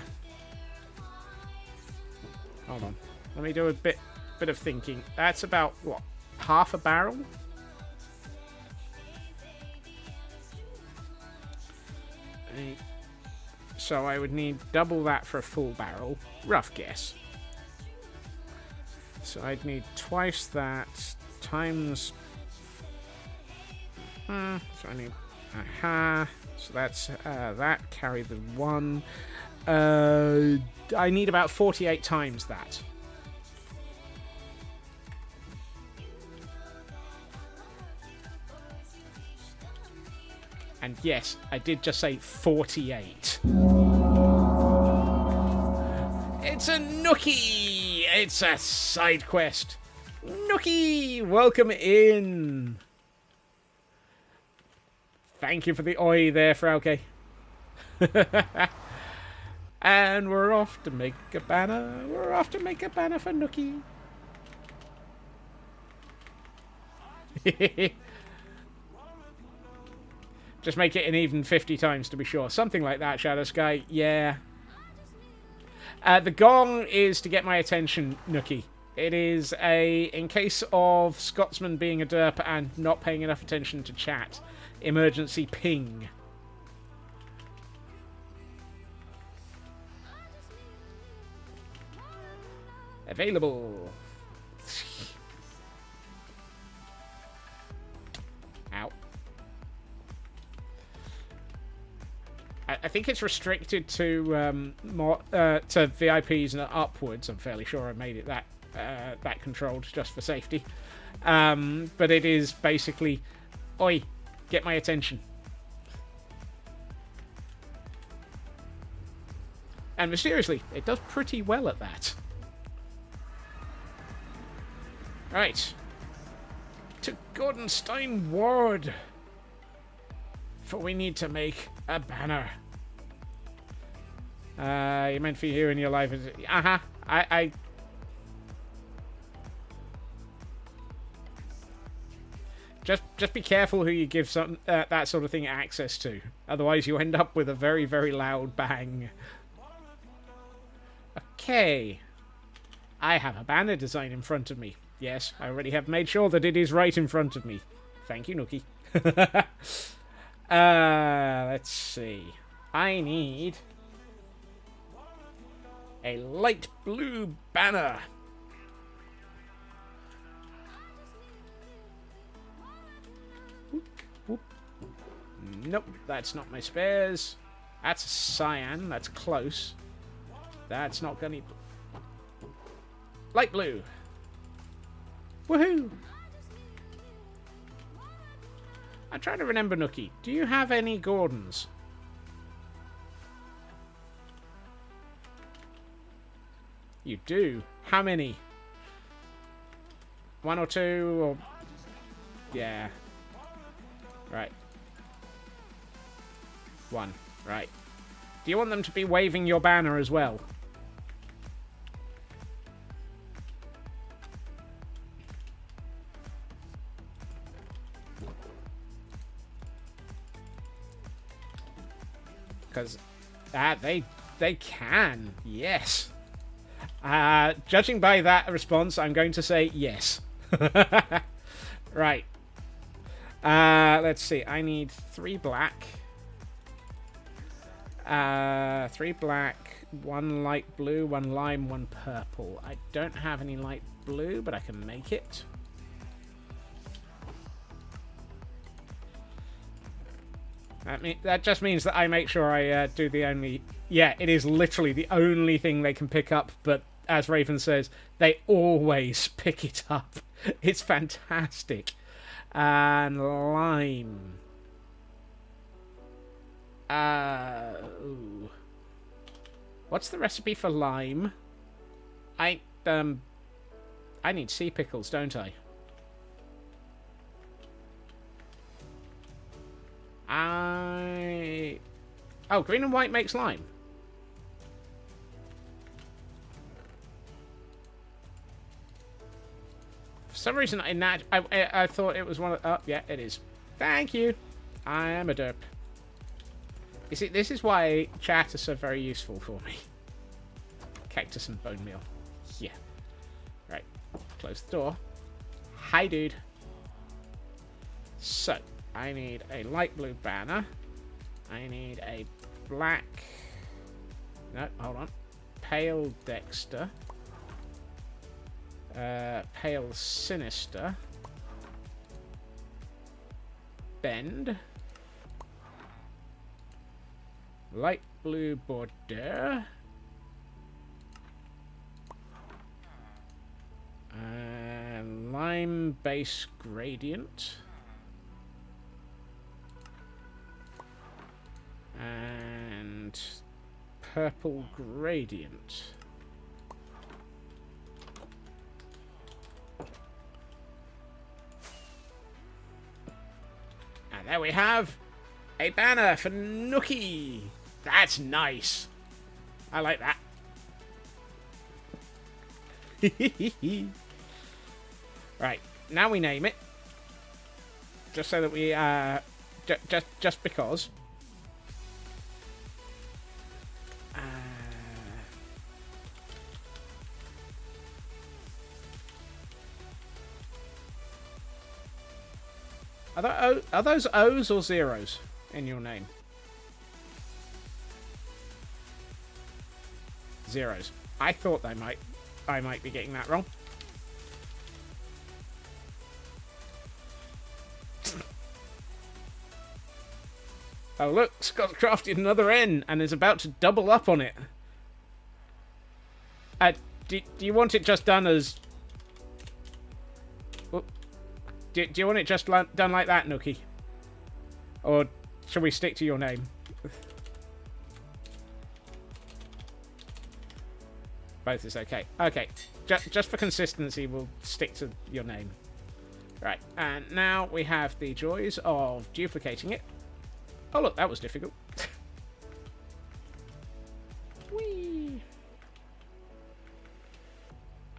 Hold on. Let me do a bit of thinking. That's about, what, half a barrel? So I would need double that for a full barrel. Rough guess. So I'd need twice that times... so I need... So that's that. Carry the 1. I need about 48 times that. And yes, I did just say 48. It's a Nookie! It's a side quest. Nookie! Welcome in! Thank you for the oi there, Frauke. And we're off to make a banner. We're off to make a banner for Nookie. Just make it an even 50 times to be sure. Something like that, Shadow Sky. Yeah. The gong is to get my attention, Nookie. It is in case of Scotsman being a derp and not paying enough attention to chat. Emergency ping. Available. Ow. I think it's restricted to to VIPs and upwards. I'm fairly sure I made it that controlled just for safety. But it is basically, oi, get my attention. And mysteriously, it does pretty well at that. Right. To Gordonstein Ward. For we need to make a banner. You meant for you in your life. I just be careful who you give that sort of thing access to. Otherwise you end up with a very, very loud bang. Okay. I have a banner design in front of me. Yes, I already have made sure that it is right in front of me. Thank you, Nookie. Let's see. I need a light blue banner. Whoop, whoop. Nope, that's not my spares. That's a cyan. That's close. That's not gonna... Light blue. Woohoo! I'm trying to remember, Nookie. Do you have any Gordons? You do? How many? 1 or 2 or... Yeah. Right. 1. Right. Do you want them to be waving your banner as well? Because they can. Yes. Judging by that response, I'm going to say yes. Right. Let's see. I need 3 black. 3 black, 1 light blue, 1 lime, 1 purple. I don't have any light blue, but I can make it. That just means that I make sure I do the only... Yeah, it is literally the only thing they can pick up, but as Raven says, they always pick it up. It's fantastic. And lime. Ooh. What's the recipe for lime? I need sea pickles, don't I? Oh, green and white makes lime. For some reason, I thought it was one of... Oh, yeah, it is. Thank you. I am a derp. You see, this is why chat is so very useful for me. Cactus and bone meal. Yeah. Right. Close the door. Hi, dude. So, I need a light blue banner. I need a black... No, hold on. Pale Dexter. Pale Sinister. Bend. Light blue Bordeaux. Lime base gradient. And purple gradient. And there we have a banner for Nookie. That's nice. I like that. Right, now we name it. Just so that we just because. Are those O's or zeros in your name? Zeros. I thought I might be getting that wrong. Oh look, Scott's crafted another N and is about to double up on it. Do you want it just done as... Do you want it just done like that, Nookie? Or should we stick to your name? Both is okay. Okay, just for consistency, we'll stick to your name. Right, and now we have the joys of duplicating it. Oh look, that was difficult. Whee!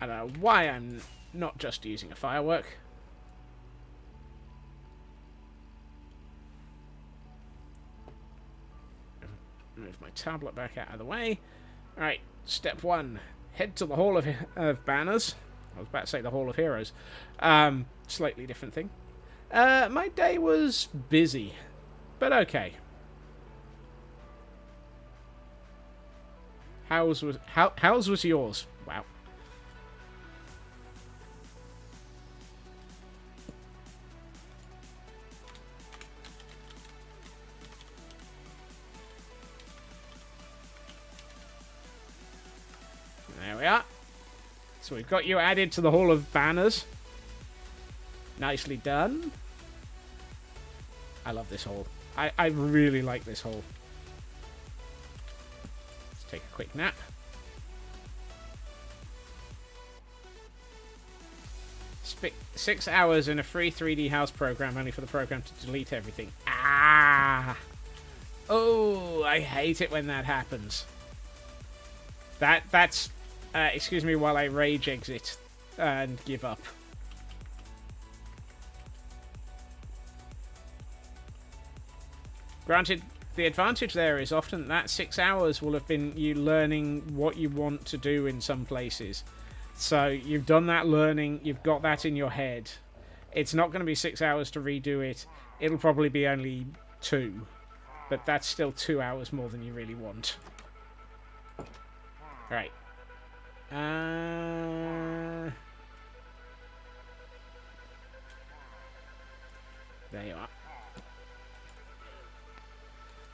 I don't know why I'm not just using a firework. Move my tablet back out of the way. Alright, step 1. Head to the Hall of Banners. I was about to say the Hall of Heroes. Slightly different thing. My day was busy, but okay. How's was yours? Wow. There we are. So we've got you added to the Hall of Banners. Nicely done. I love this hall. I really like this hall. Let's take a quick nap. Spent 6 hours in a free 3D house program only for the program to delete everything. Ah! Oh, I hate it when that happens. That's... excuse me while I rage exit and give up. Granted, the advantage there is often that 6 hours will have been you learning what you want to do in some places. So you've done that learning, you've got that in your head. It's not going to be 6 hours to redo it. It'll probably be only 2. But that's still 2 hours more than you really want. Right. There you are.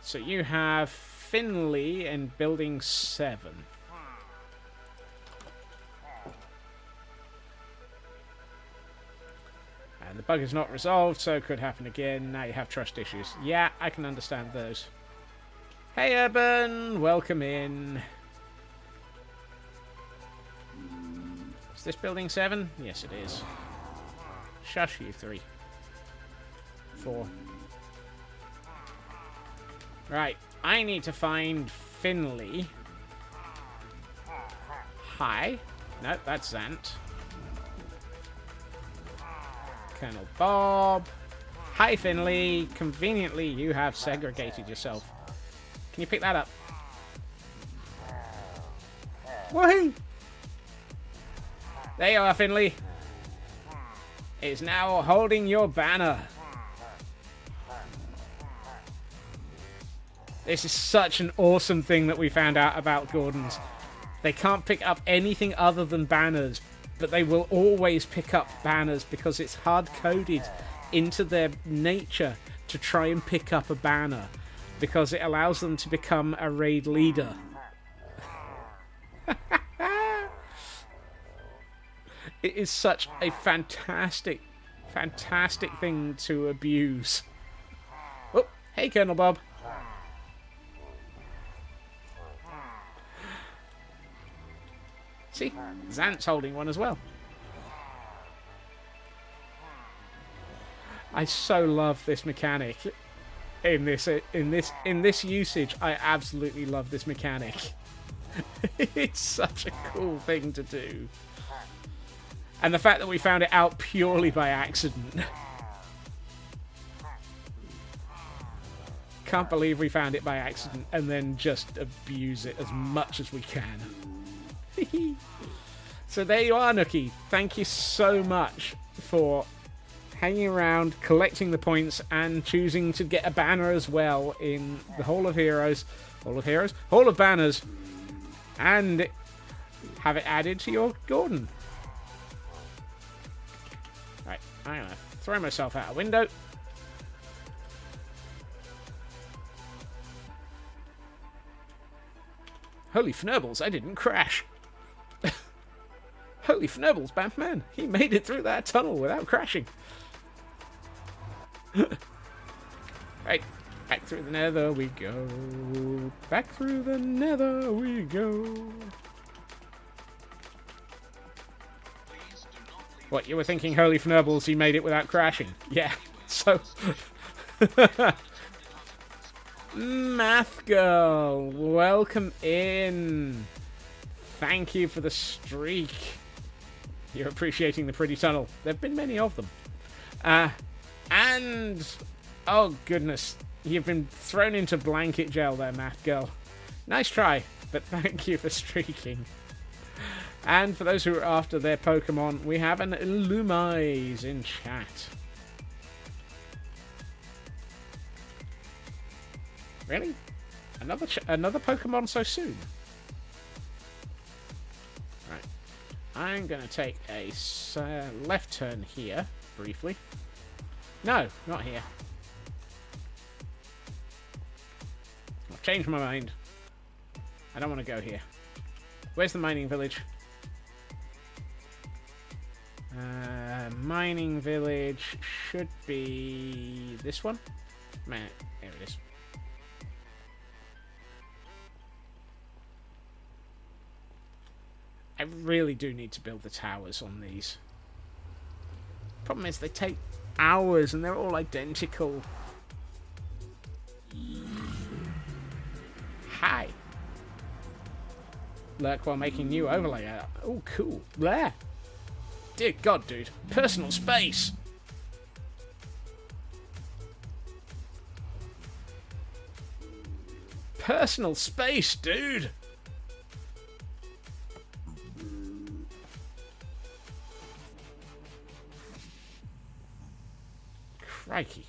So you have Finley in building 7. And the bug is not resolved, so it could happen again. Now you have trust issues. Yeah, I can understand those. Hey, Urban! Welcome in. Is this building 7? Yes, it is. Shush, you 3. 4. Right, I need to find Finley. Hi. No, that's Zant. Colonel Bob. Hi, Finley. Conveniently, you have segregated yourself. Can you pick that up? Woohoo! There you are, Finley. It is now holding your banner. This is such an awesome thing that we found out about Gordons. They can't pick up anything other than banners, but they will always pick up banners because it's hard-coded into their nature to try and pick up a banner because it allows them to become a raid leader. It is such a fantastic, fantastic thing to abuse. Oh, hey, Colonel Bob. See, Zant's holding one as well. I so love this mechanic in this usage. I absolutely love this mechanic. It's such a cool thing to do. And the fact that we found it out purely by accident. Can't believe we found it by accident and then just abuse it as much as we can. So there you are, Nookie. Thank you so much for hanging around, collecting the points, and choosing to get a banner as well in the Hall of Heroes. Hall of Banners. And have it added to your Gordon. Right, I'm going to throw myself out a window. Holy fnurbles, I didn't crash. Holy fnurbles, Batman. He made it through that tunnel without crashing. Right, back through the nether we go. Back through the nether we go. What, you were thinking, holy fnurbles, he made it without crashing? Yeah, so... Math Girl, welcome in. Thank you for the streak. You're appreciating the pretty tunnel. There have been many of them. And... oh, goodness. You've been thrown into blanket jail there, Math Girl. Nice try, but thank you for streaking. And for those who are after their Pokemon, we have an Illumise in chat. Really? Another Pokemon so soon? Right. I'm going to take a left turn here, briefly. No, not here. I've changed my mind. I don't want to go here. Where's the mining village? Mining village should be this one. Man, there it is. I really do need to build the towers on these. Problem is they take hours and they're all identical. Hi. Lurk while making new overlay. Oh, cool. There. Dear God, dude. Personal space. Personal space, dude. Crikey.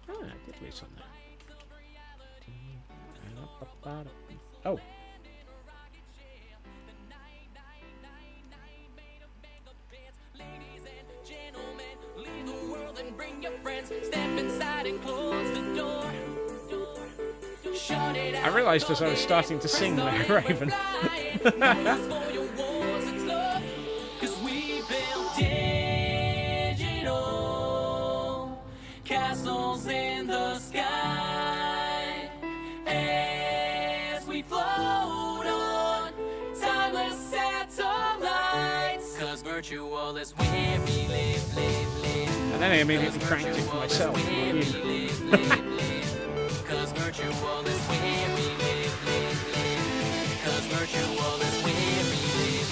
Ah, I did lose something. Oh. I realised as I was starting to sing there, Raven. Castles in the sky as we float on timeless satellites. 'Cause virtual is where we live. And then I immediately cranked it for myself. 'Cause virtual is where we live. 'Cause virtual is where we live.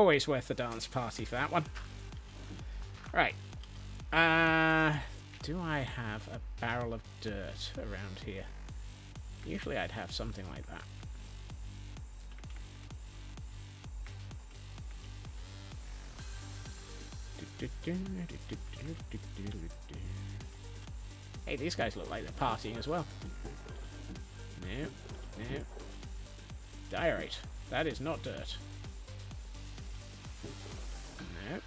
Always worth the dance party for that one. Right. Do I have a barrel of dirt around here? Usually I'd have something like that. Hey, these guys look like they're partying as well. No, no. Diorite. That is not dirt. No.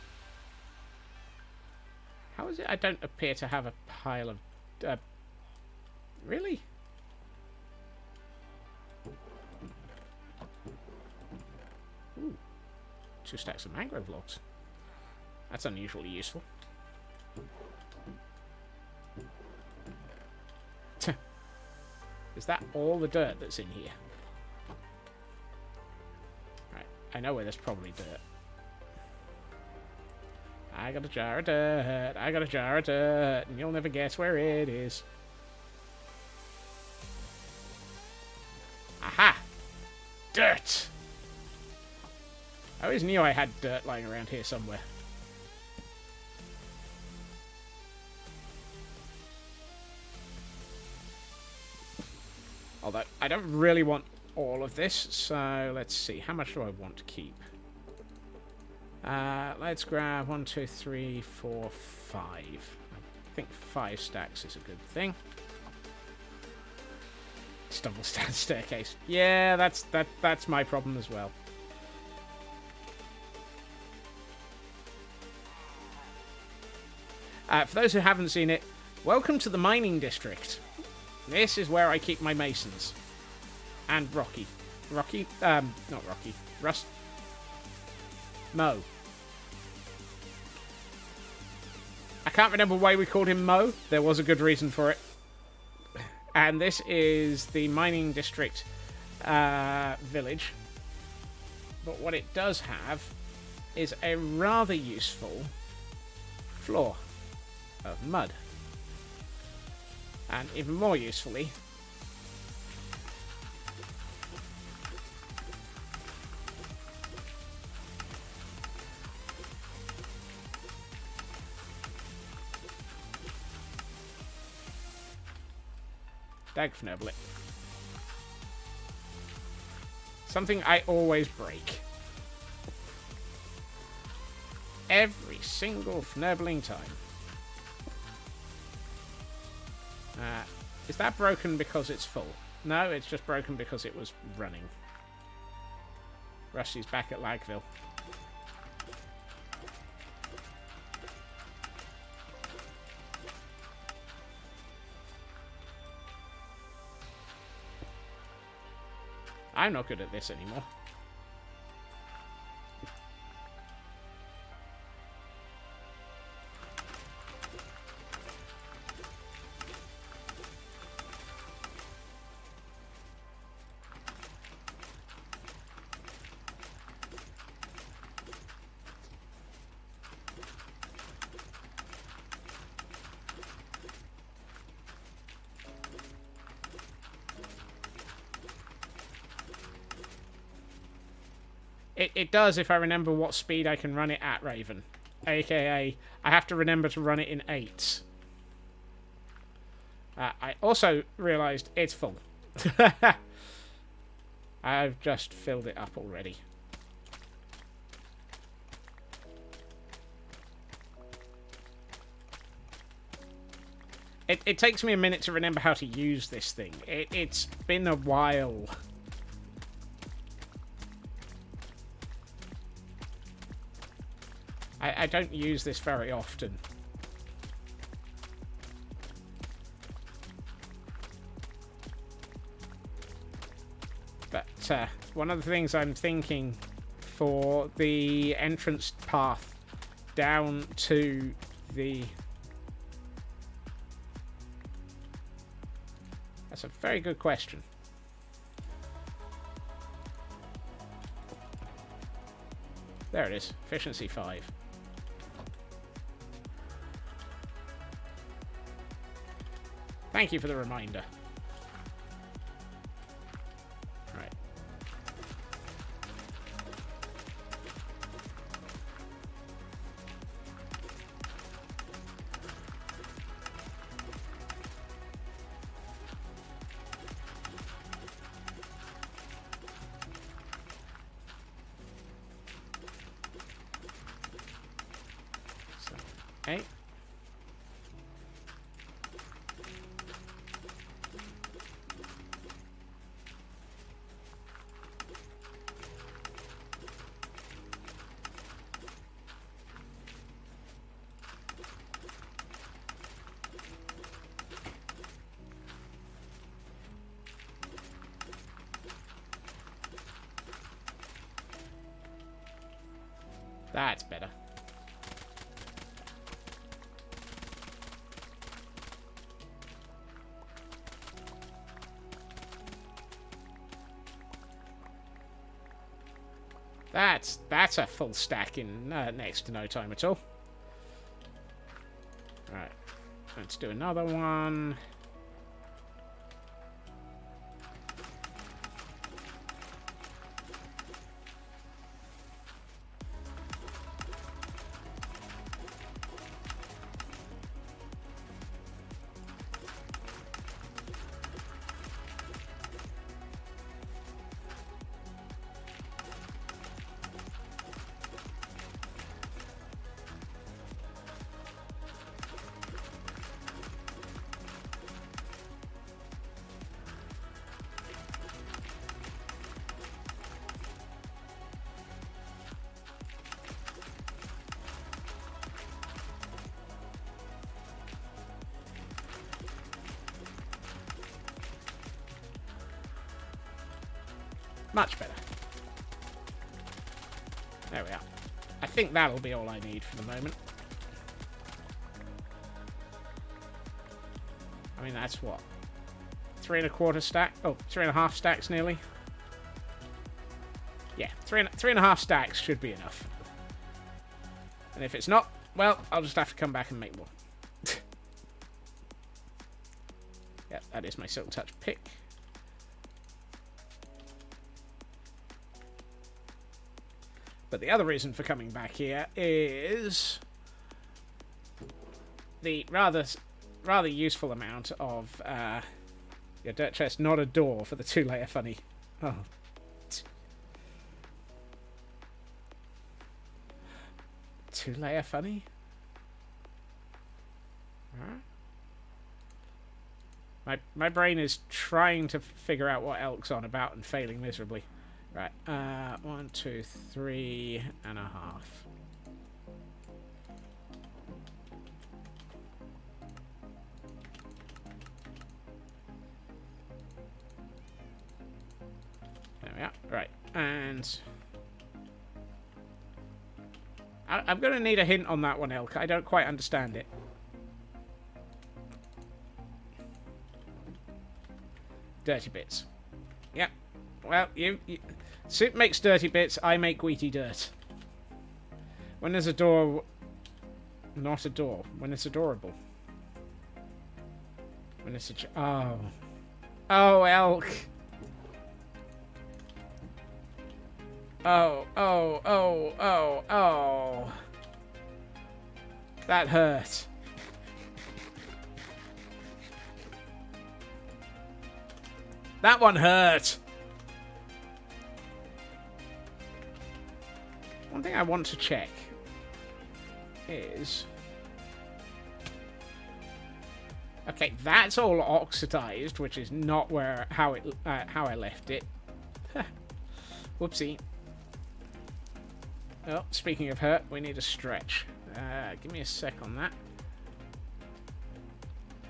How is it I don't appear to have a pile of... really? Ooh. 2 stacks of mangrove logs. That's unusually useful. Is that all the dirt that's in here? Right, I know where there's probably dirt. I got a jar of dirt. I got a jar of dirt. And you'll never guess where it is. Aha! Dirt! I always knew I had dirt lying around here somewhere. Although, I don't really want all of this, so let's see. How much do I want to keep? Let's grab 1, 2, 3, 4, 5. I think 5 stacks is a good thing. Stumble down staircase. Yeah, that's my problem as well. For those who haven't seen it, welcome to the mining district. This is where I keep my masons. And Rocky. Rocky? Not Rocky. Rust. Mo. I can't remember why we called him Mo. There was a good reason for it. And this is the mining district village. But what it does have is a rather useful floor of mud. And even more usefully, Dagfnoblet. Something I always break. Every single fnobling time. Is that broken because it's full? No, it's just broken because it was running. Rusty's back at Lagville. I'm not good at this anymore. It does if I remember what speed I can run it at, Raven. AKA, I have to remember to run it in 8s. I also realised it's full. I've just filled it up already. It takes me a minute to remember how to use this thing. It's been a while. I don't use this very often. But one of the things I'm thinking for the entrance path down to the... That's a very good question. There it is. Efficiency 5. Thank you for the reminder. Right. That's better. That's a full stack in next to no time at all. Right, let's do another one. Much better. There we are. I think that'll be all I need for the moment. I mean, that's what? 3 1/4 stack? Oh, 3 1/2 stacks nearly. Yeah, 3 1/2 stacks should be enough. And if it's not, well, I'll just have to come back and make more. Yep, that is my Silk Touch pick. But the other reason for coming back here is the rather useful amount of your dirt chest, not a door for the 2-layer funny. Oh. 2-layer funny? Huh? My brain is trying to figure out what Elk's on about and failing miserably. Right, 1, 2, 3 1/2. There we are. Right, and I'm going to need a hint on that one, Elk. I don't quite understand it. Dirty bits. Yep. Well, soup makes dirty bits, I make wheaty dirt. When there's a door... Not a door. When it's adorable. When it's a... Oh. Oh, Elk. Oh, oh, oh, oh, oh. That hurt. That one hurt. One thing I want to check is... Okay, that's all oxidized, which is not how I left it. Whoopsie. Oh, speaking of hurt, we need a stretch. Give me a sec on that.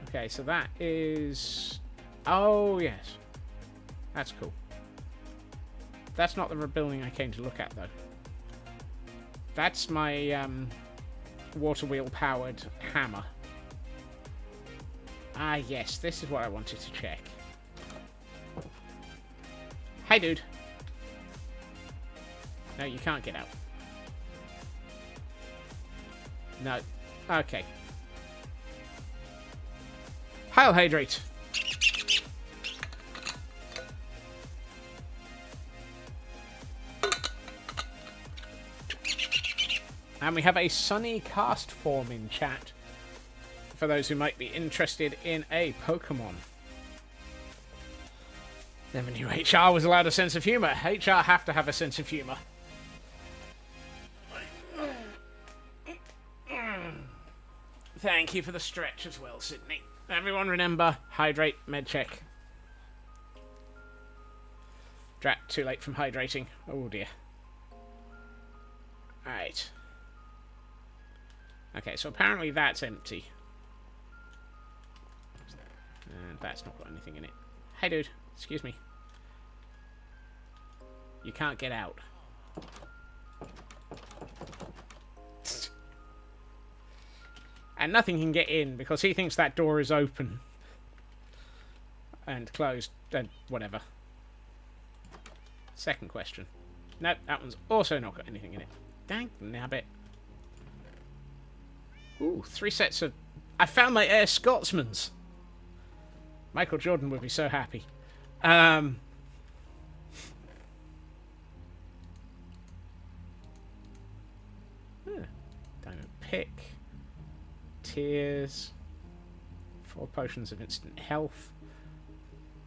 Okay, so that is... Oh, yes. That's cool. That's not the rebuilding I came to look at, though. That's my water wheel powered hammer. Ah, yes, this is what I wanted to check. Hey, dude. No, you can't get out. No. Okay. Hail Hydrate. And we have a sunny cast form in chat for those who might be interested in a Pokemon. Never knew HR was allowed a sense of humour. HR have to have a sense of humour. Thank you for the stretch as well, Sydney. Everyone remember, hydrate, med check. Drat, too late from hydrating. Oh dear. Alright. Okay, so apparently that's empty. And that's not got anything in it. Hey dude, excuse me. You can't get out. And nothing can get in because he thinks that door is open. And closed. And whatever. Second question. Nope, that one's also not got anything in it. Dang nabbit. Ooh, 3 sets of... I found my Air Scotsmans. Michael Jordan would be so happy. Diamond pick. Tears. 4 potions of instant health.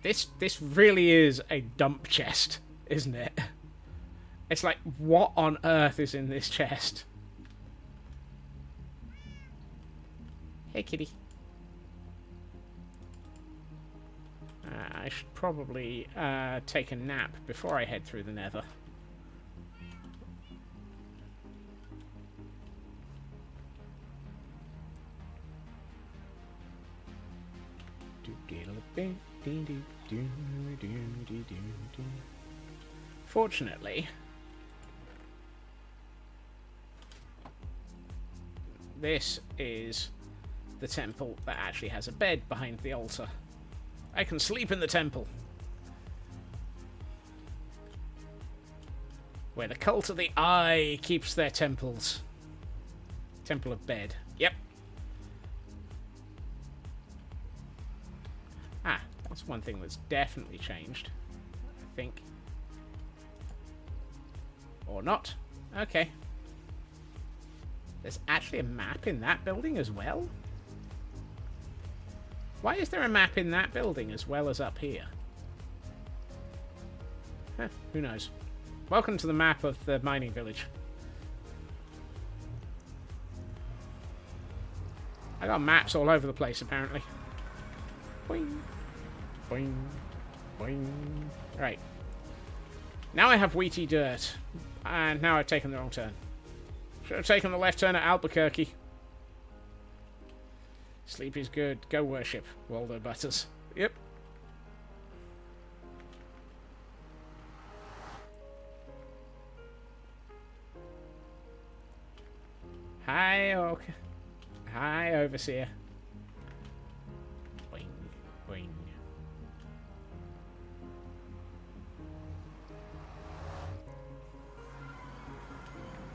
This really is a dump chest, isn't it? It's like, what on earth is in this chest? Hey, kitty. I should probably take a nap before I head through the nether. Fortunately, this is the temple that actually has a bed behind the altar. I can sleep in the temple. Where the cult of the eye keeps their temples. Temple of bed. Yep. Ah, that's one thing that's definitely changed. I think. Or not. Okay. There's actually a map in that building as well? Why is there a map in that building as well as up here? Huh, who knows? Welcome to the map of the mining village. I got maps all over the place, apparently. Boing. Boing. Boing. Right. Now I have wheaty dirt. And now I've taken the wrong turn. Should have taken the left turn at Albuquerque. Sleep is good. Go worship. Waldo Butters. Yep. Hi, Oak. Hi, Overseer. Boing, boing.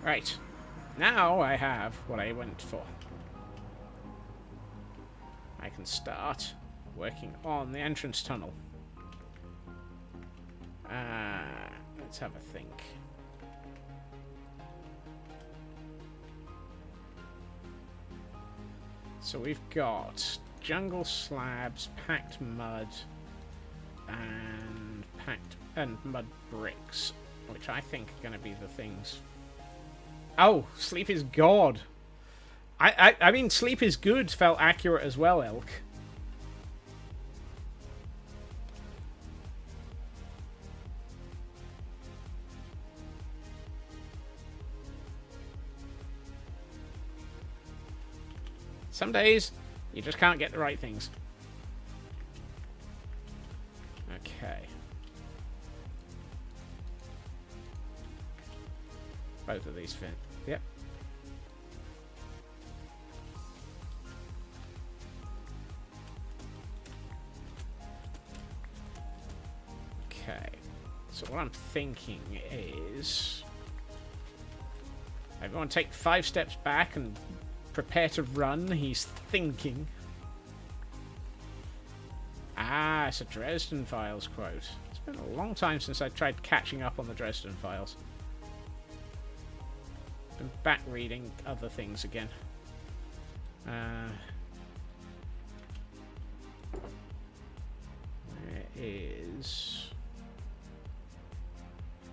Right. Now I have what I went for. I can start working on the entrance tunnel. Let's have a think. So we've got jungle slabs, packed mud, and mud bricks, which I think are going to be the things. Oh, sleep is God. I mean, sleep is good felt accurate as well, Elk. Some days, you just can't get the right things. Okay. Both of these fit. Yep. Okay. So what I'm thinking is... everyone take 5 steps back and prepare to run. He's thinking. Ah, it's a Dresden Files quote. It's been a long time since I tried catching up on the Dresden Files. Been back reading other things again. There is...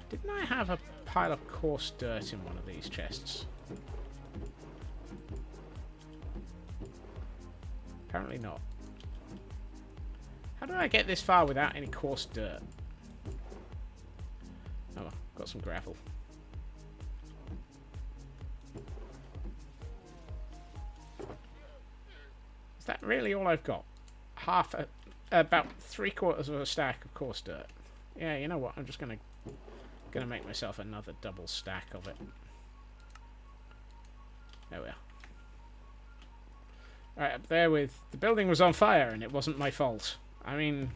didn't I have a pile of coarse dirt in one of these chests? Apparently not. How did I get this far without any coarse dirt? Oh, well, got some gravel. Is that really all I've got? About 3/4 of a stack of coarse dirt. Yeah, you know what? I'm just gonna make myself another double stack of it. There we are. Right up there with the building was on fire and it wasn't my fault. I mean,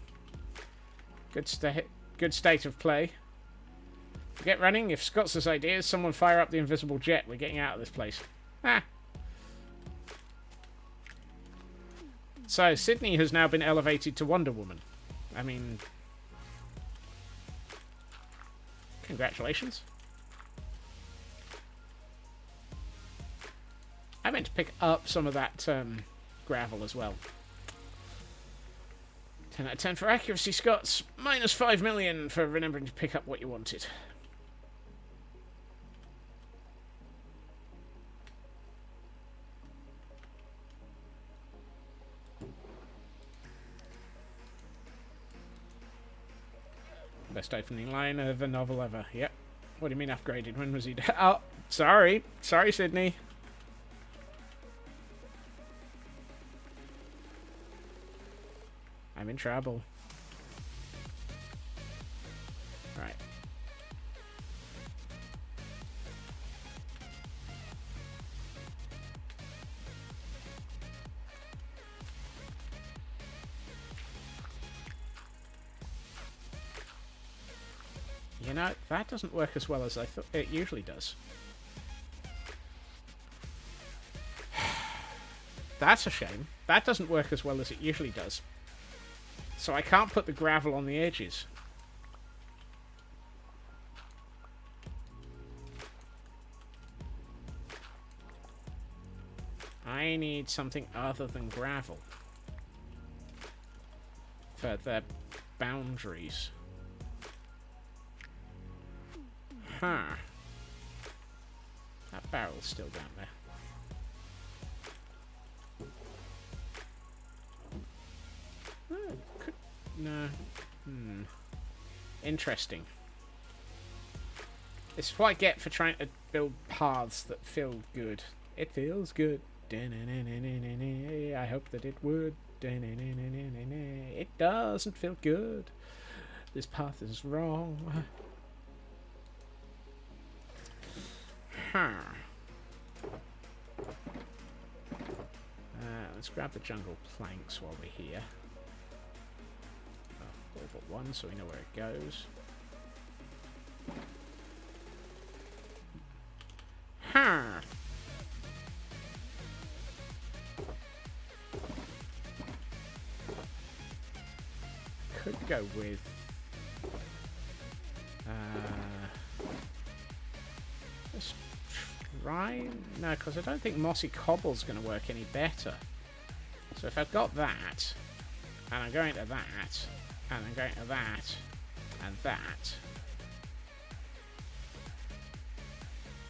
good state of play. Get running. If Scott's this idea, someone fire up the invisible jet. We're getting out of this place. Ah. So Sydney has now been elevated to Wonder Woman. I mean, congratulations. I meant to pick up some of that gravel as well. 10 out of 10 for accuracy, Scots. Minus 5 million for remembering to pick up what you wanted. Best opening line of a novel ever. Yep. What do you mean upgraded? When was he... Oh, sorry. Sorry, Sydney. I'm in trouble. Right. You know, that doesn't work as well as I thought it usually does. That's a shame. That doesn't work as well as it usually does. So I can't put the gravel on the edges. I need something other than gravel for the boundaries. Huh. That barrel's still down there. No. Interesting. This is what I get for trying to build paths that feel good. It feels good. I hope that it would. It doesn't feel good. This path is wrong. Let's grab the jungle planks while we're here. All but one, so we know where it goes. Could go with let's try. No, because I don't think mossy cobble's going to work any better. So if I've got that, and I'm going to that, and I'm going to that, and that.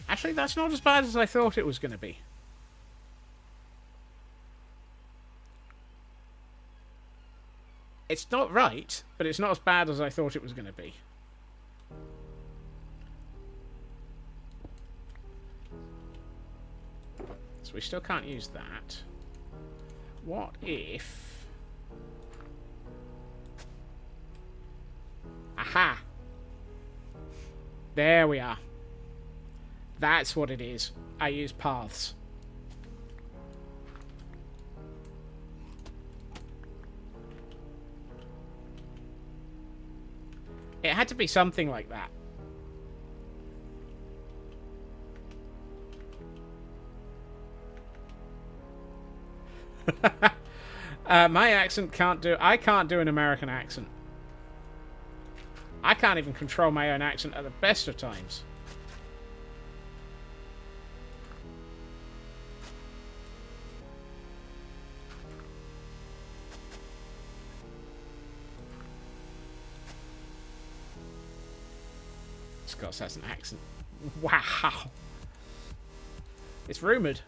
Actually, that's not as bad as I thought it was going to be. It's not right, but it's not as bad as I thought it was going to be. So we still can't use that. What if... Aha! There we are. That's what it is. I use paths. It had to be something like that. My accent can't do... I can't do an American accent. I can't even control my own accent at the best of times. Scots has an accent. Wow. It's rumoured.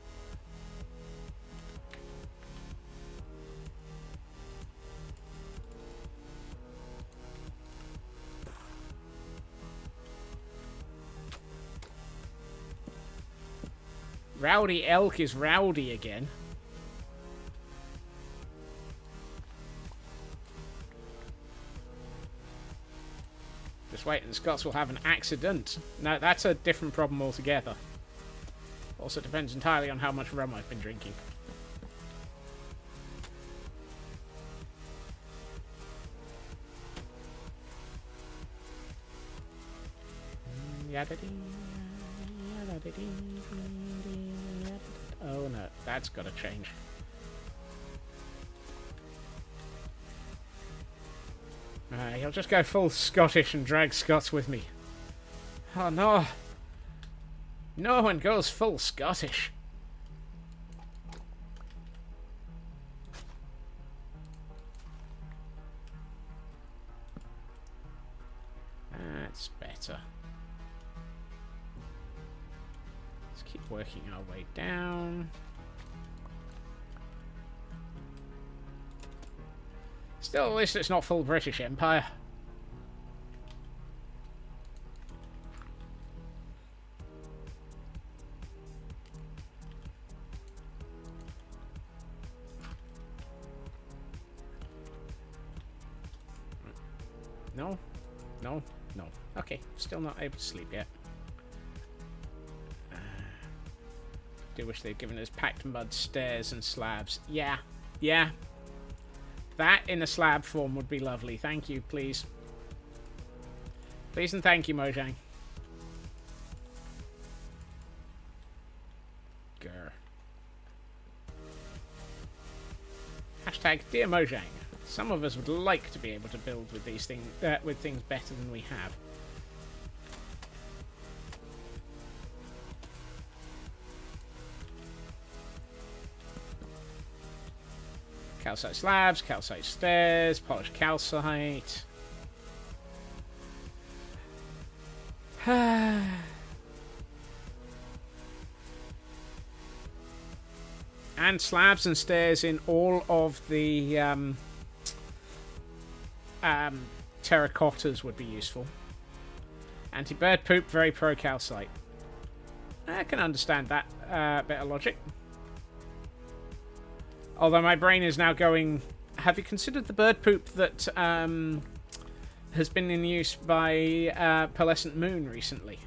Rowdy Elk is rowdy again. Just wait, and the Scots will have an accident. No, that's a different problem altogether. Also depends entirely on how much rum I've been drinking. Oh no, that's got to change. He'll just go full Scottish and drag Scots with me. Oh no. No one goes full Scottish. That's better. Let's keep working our way down. Still, at least it's not full British Empire. No, no, no. Okay, still not able to sleep yet. Do wish they'd given us packed mud stairs and slabs. Yeah, yeah. That in a slab form would be lovely. Thank you, please. Please and thank you, Mojang. Grr. Hashtag Dear Mojang. Some of us would like to be able to build with these things, with things better than we have. Calcite slabs, calcite stairs, polished calcite. And slabs and stairs in all of the terracottas would be useful. Anti-bird poop, very pro-calcite. I can understand that bit of logic. Although my brain is now going, have you considered the bird poop that has been in use by Pearlescent Moon recently?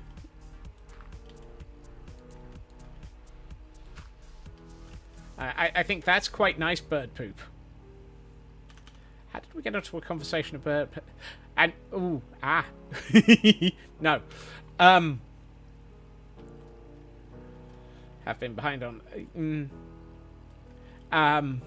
I think that's quite nice bird poop. How did we get into a conversation of bird poop? And, ooh, no. Have been behind on... Ooh,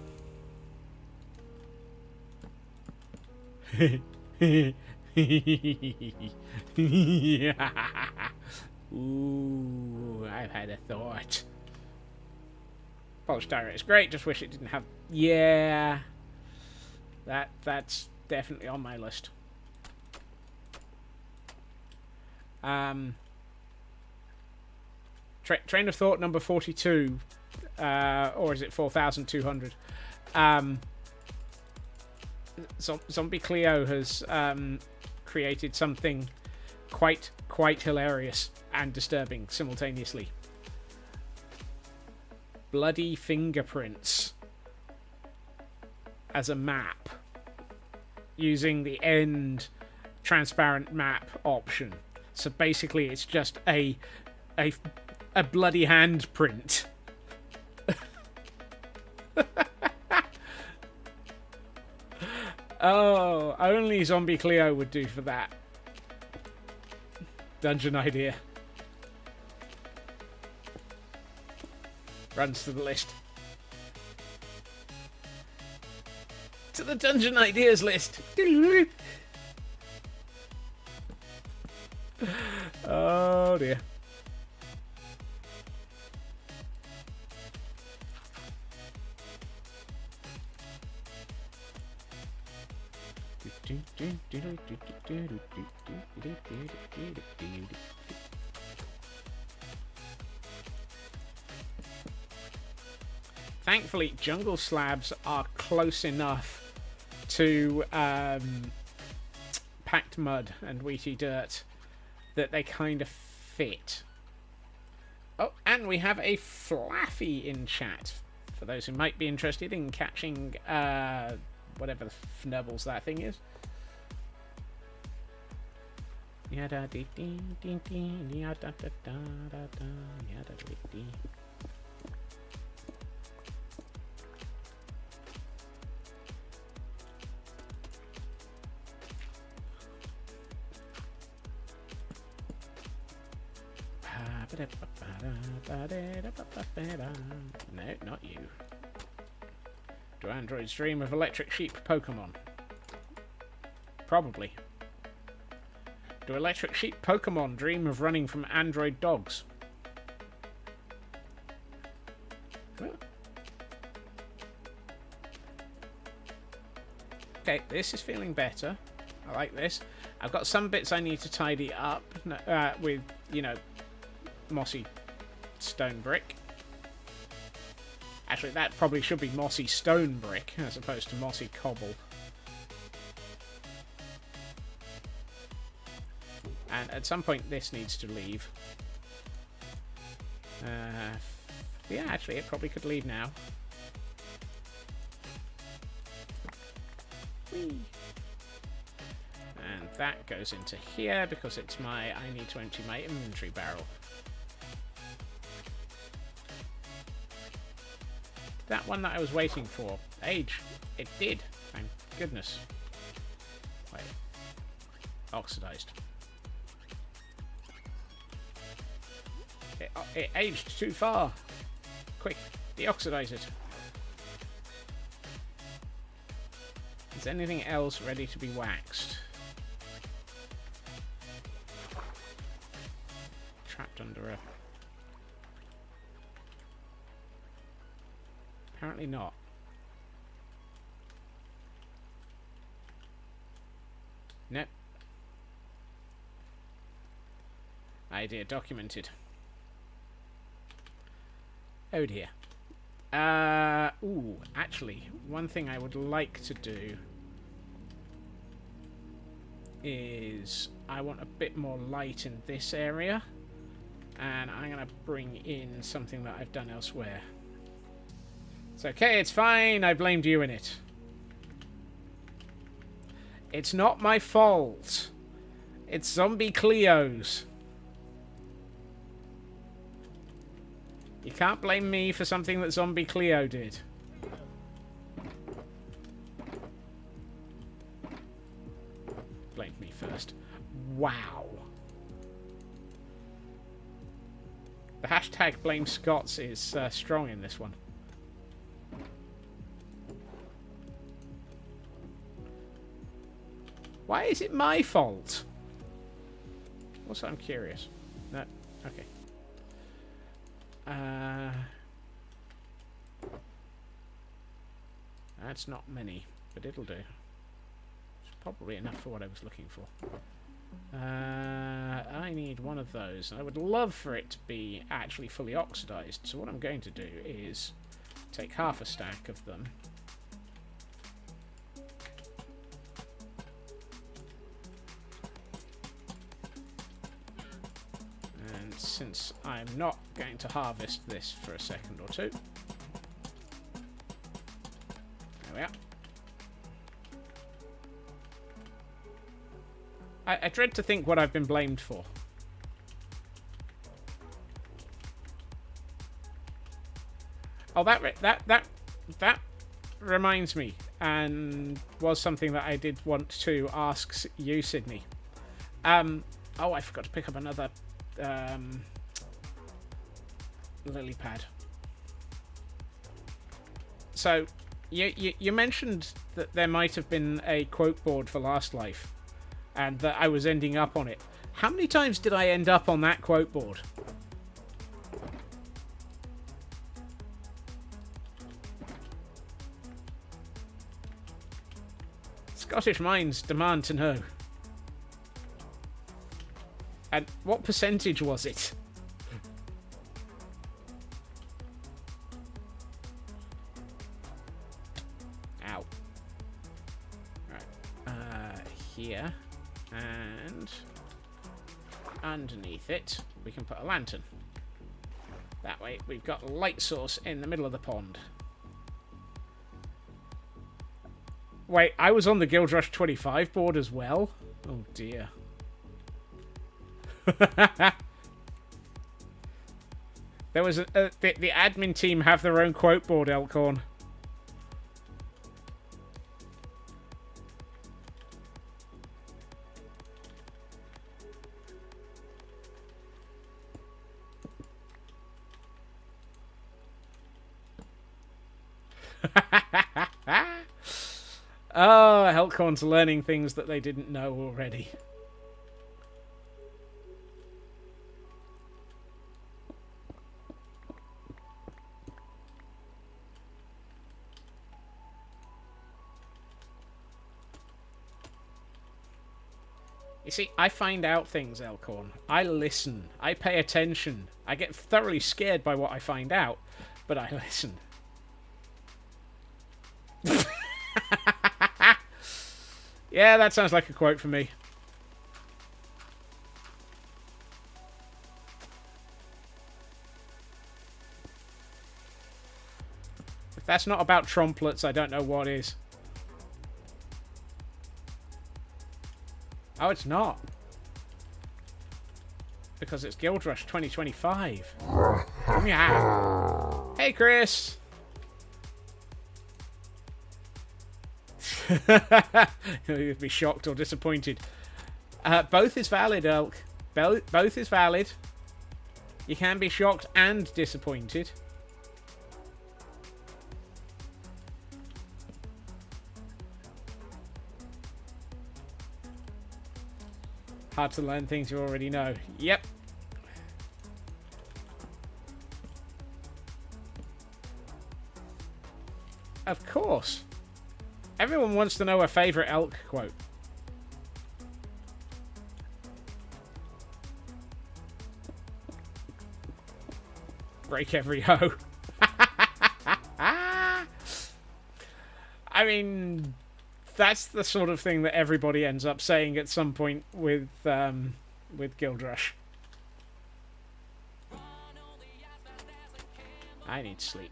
I've had a thought. Polished diorite is great, just wish it didn't have... Yeah. That's definitely on my list. Train of thought number 42... or is it 4,200? Zombie Cleo has created something quite hilarious and disturbing simultaneously. Bloody fingerprints as a map using the end transparent map option. So basically, it's just a bloody handprint. Oh, only Zombie Cleo would do for that. Dungeon idea. Runs to the list. To the dungeon ideas list. Oh dear. Thankfully, jungle slabs are close enough to packed mud and wheaty dirt that they kind of fit. Oh, and we have a Flaffy in chat. For those who might be interested in catching whatever the fnubbles that thing is. No, not you. Do androids dream of electric sheep Pokemon? Probably. Do electric sheep Pokemon dream of running from android dogs? Well. Okay, this is feeling better. I like this. I've got some bits I need to tidy up with, you know, mossy stone brick. Actually, that probably should be mossy stone brick as opposed to mossy cobble. And at some point, this needs to leave. Yeah, actually, it probably could leave now. Whee! And that goes into here because it's I need to empty my inventory barrel. That one that I was waiting for age? It did. Thank goodness. Wait. Oxidized. It aged too far. Quick, deoxidize it. Is anything else ready to be waxed? Trapped under a... Apparently not. Nope. Idea documented. Oh dear. Ooh, actually, one thing I would like to do is I want a bit more light in this area, and I'm going to bring in something that I've done elsewhere. It's okay, it's fine, I blamed you in it. It's not my fault. It's Zombie Cleo's. You can't blame me for something that Zombie Cleo did. Blame me first. Wow. The hashtag blame Scots is strong in this one. Why is it my fault? Also, I'm curious. No, okay. That's not many, but it'll do. It's probably enough for what I was looking for. I need one of those. I would love for it to be actually fully oxidized, so what I'm going to do is take half a stack of them. And since I'm not going to harvest this for a second or two, there we are. I dread to think what I've been blamed for. Oh, that reminds me, and was something that I did want to ask you, Sydney. Oh, I forgot to pick up another lily pad. So, you mentioned that there might have been a quote board for Last Life, and that I was ending up on it. How many times did I end up on that quote board? Scottish minds demand to know. And what percentage was it? Ow. Right. Here. And underneath it, we can put a lantern. That way, we've got a light source in the middle of the pond. Wait, I was on the Guild Rush 25 board as well? Oh dear. There was the admin team have their own quote board, Elkhorn. Oh, Elkhorn's learning things that they didn't know already. You see, I find out things, Elkhorn. I listen. I pay attention. I get thoroughly scared by what I find out, but I listen. Yeah, that sounds like a quote for me. If that's not about tromplets, I don't know what is. Oh, it's not. Because it's Guild Rush 2025. Yeah. Hey, Chris. You'd be shocked or disappointed. Both is valid, Elk. Both is valid. You can be shocked and disappointed. Hard to learn things you already know. Yep. Of course. Everyone wants to know a favourite Elk quote. Break every hoe. I mean, that's the sort of thing that everybody ends up saying at some point with Guild Rush. I need sleep.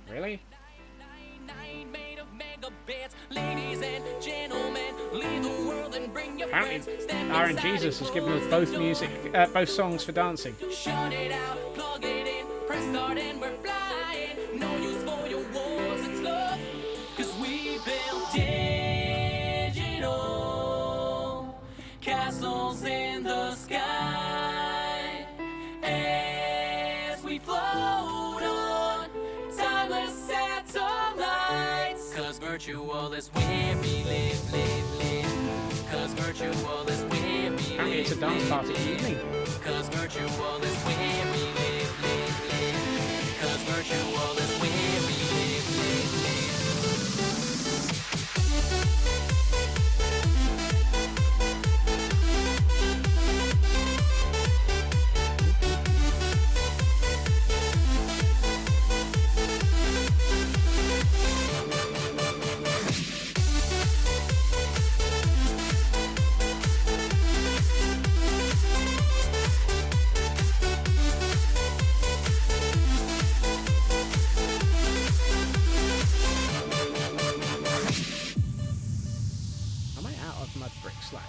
Really? Apparently, RNGesus has given us both songs for dancing. Shut it out, plug it in, press start and we're flying. No use for your wars, it's love. Cause we build digital castles in the sky. As we float on timeless satellites. Cause virtual is where we live, live, live. Cause virtual is where we Apparently it's a dance party evening. Cause virtual is where we live, live, live. Cause virtual is where we live, live, live. Am I out of mud brick slabs?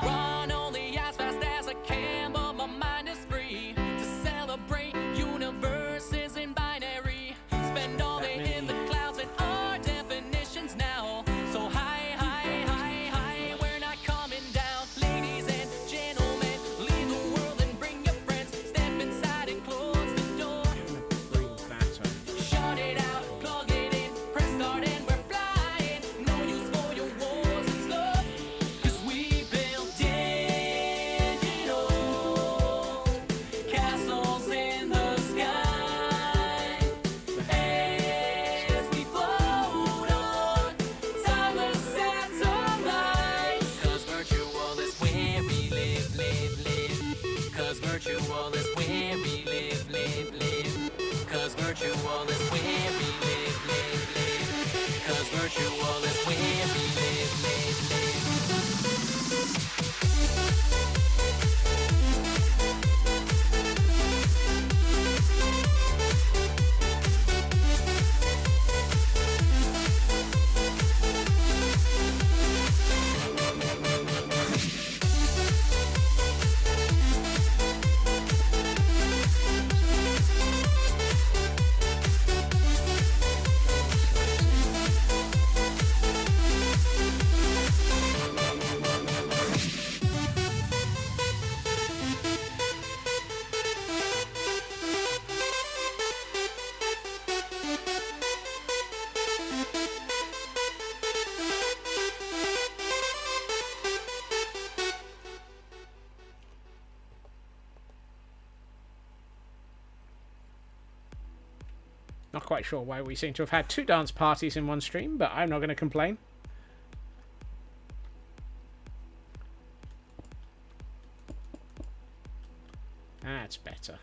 Run only as fast as I can, but my mind is free to celebrate universes in binary. Spend all day in the clouds and our definitions now. So high, high, high, high, we're not coming down. Ladies and gentlemen, leave the world and bring your friends. Step inside and close the door. Bring that on. Shut it out, plug it in, press start and we're flying. No use for your wars, it's love. Cause we build digital castles in the sky. As we float on timeless satellites. Cause virtual is where we live, live, live. Cause virtual is where we live, live, live. Cause virtual is where we live, live, live. Cause virtual is where we live, live, live. Not quite sure why we seem to have had 2 dance parties in one stream, but I'm not going to complain. That's better.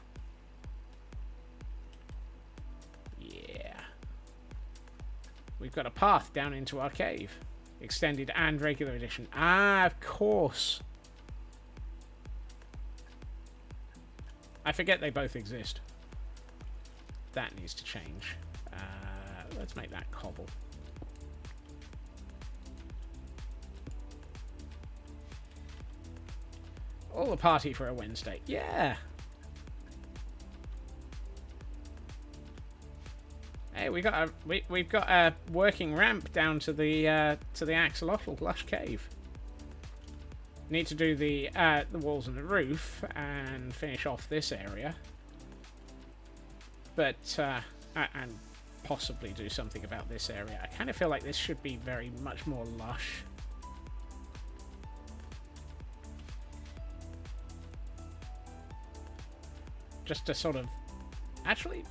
Yeah. We've got a path down into our cave. Extended and regular edition. Ah, of course. I forget they both exist. That needs to change. Let's make that cobble. All the party for a Wednesday. Yeah. Hey, we've got a working ramp down to the Axolotl lush cave. Need to do the walls and the roof and finish off this area, but and possibly do something about this area. I kind of feel like this should be very much more lush. Just to sort of actually.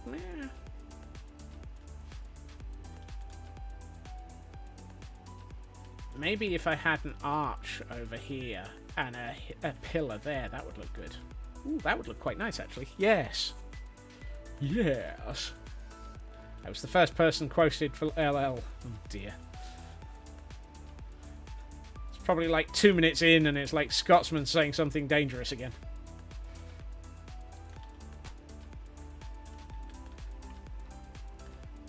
Maybe if I had an arch over here and a pillar there, that would look good. Ooh, that would look quite nice, actually. Yes. Yes. I was the first person quoted for LL. Oh, dear. It's probably like 2 minutes in and it's like Scotsman saying something dangerous again.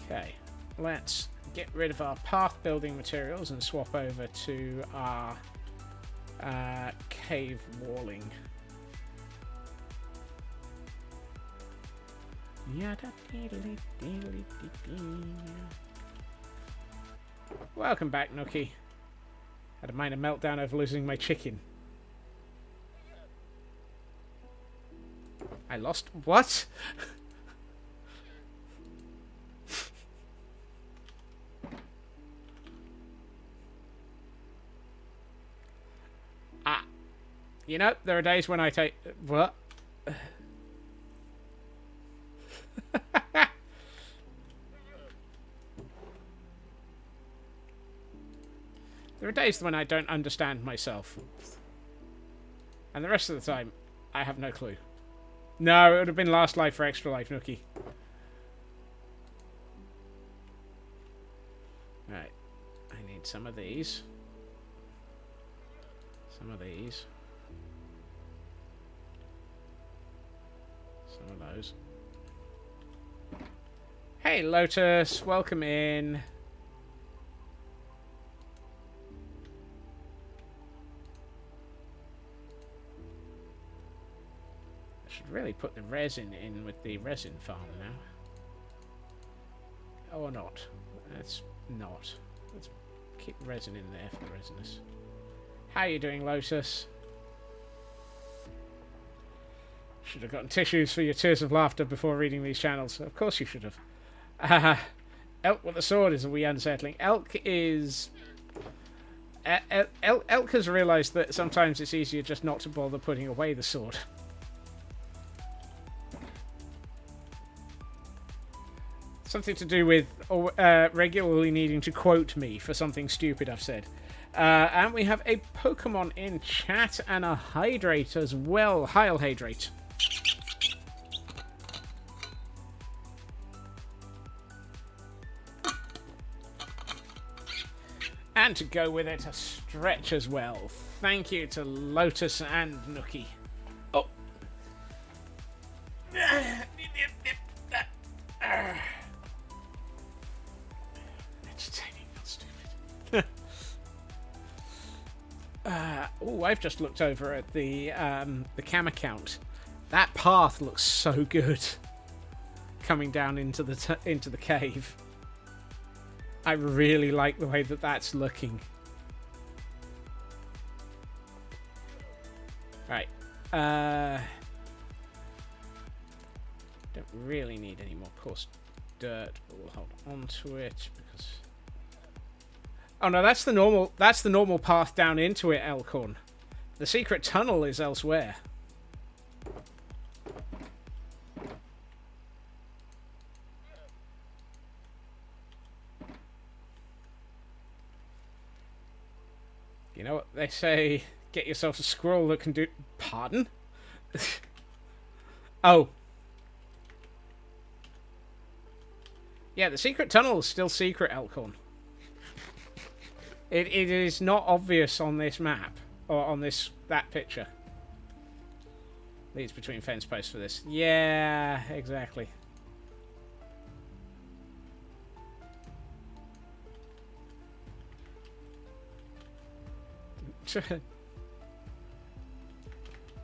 Okay, let's get rid of our path building materials and swap over to our cave walling. Welcome back, Nookie. Had a minor meltdown over losing my chicken. I lost what? You know, there are days when I take... What? There are days when I don't understand myself. And the rest of the time, I have no clue. No, it would have been Last Life for Extra Life, Nookie. Right. I need some of these. Some of these. Some of those. Hey, Lotus. Welcome in. I should really put the resin in with the resin farm now. Or not. Let's not. Let's keep resin in there for the resinous. How are you doing, Lotus? Should have gotten tissues for your tears of laughter before reading these channels. Of course you should have. Elk with a sword is a wee unsettling. Elk is... Elk has realised that sometimes it's easier just not to bother putting away the sword. Something to do with regularly needing to quote me for something stupid I've said. And we have a Pokemon in chat and a Hydrate as well. Heil Hydrate. And to go with it, a Stretch as well. Thank you to Lotus and Nookie. Oh. Entertaining, not stupid. Oh, I've just looked over at the cam account. That path looks so good. Coming down into the cave. I really like the way that that's looking. Right. Don't really need any more coarse dirt, but we'll hold on to it because... Oh no, that's the normal path down into it, Elkhorn. The secret tunnel is elsewhere. You know what they say? Get yourself a squirrel that can do... Pardon? Oh. Yeah, the secret tunnel is still secret, Elkhorn. It is not obvious on this map. Or on that picture. Leads between fence posts for this. Yeah, exactly.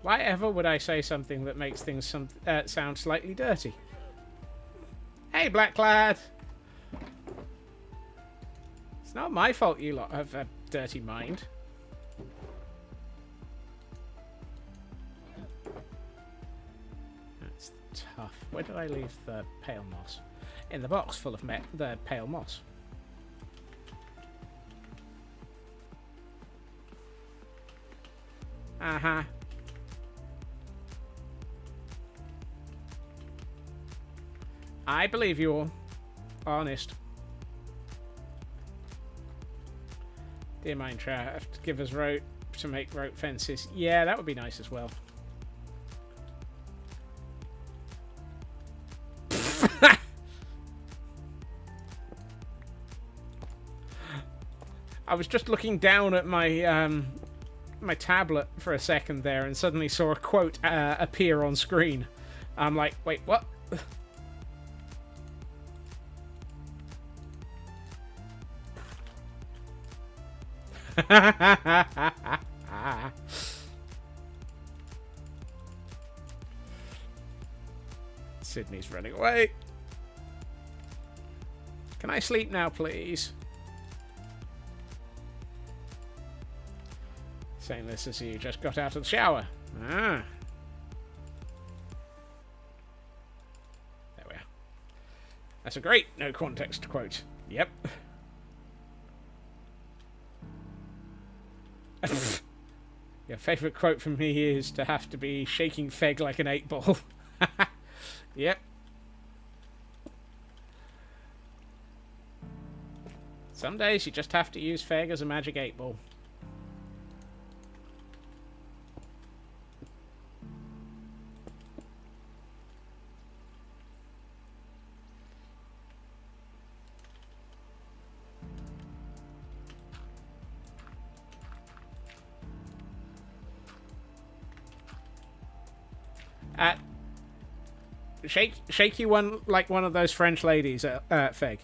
Why ever would I say something that makes things sound slightly dirty? Hey, Blacklad! It's not my fault you lot have a dirty mind. That's tough. Where did I leave the pale moss? In the box full of the pale moss. Uh-huh. I believe you all. Honest. Dear Minecraft, give us rope to make rope fences. Yeah, that would be nice as well. I was just looking down at my my tablet for a second there and suddenly saw a quote appear on screen. I'm like, wait, what? Sydney's running away. Can I sleep now, please? Saying this as you just got out of the shower. Ah. There we are. That's a great no context quote. Yep. Your favourite quote from me is to have to be shaking Feg like an 8-ball. Yep. Some days you just have to use Feg as a magic 8-ball. Shake you one like one of those French ladies, Feg.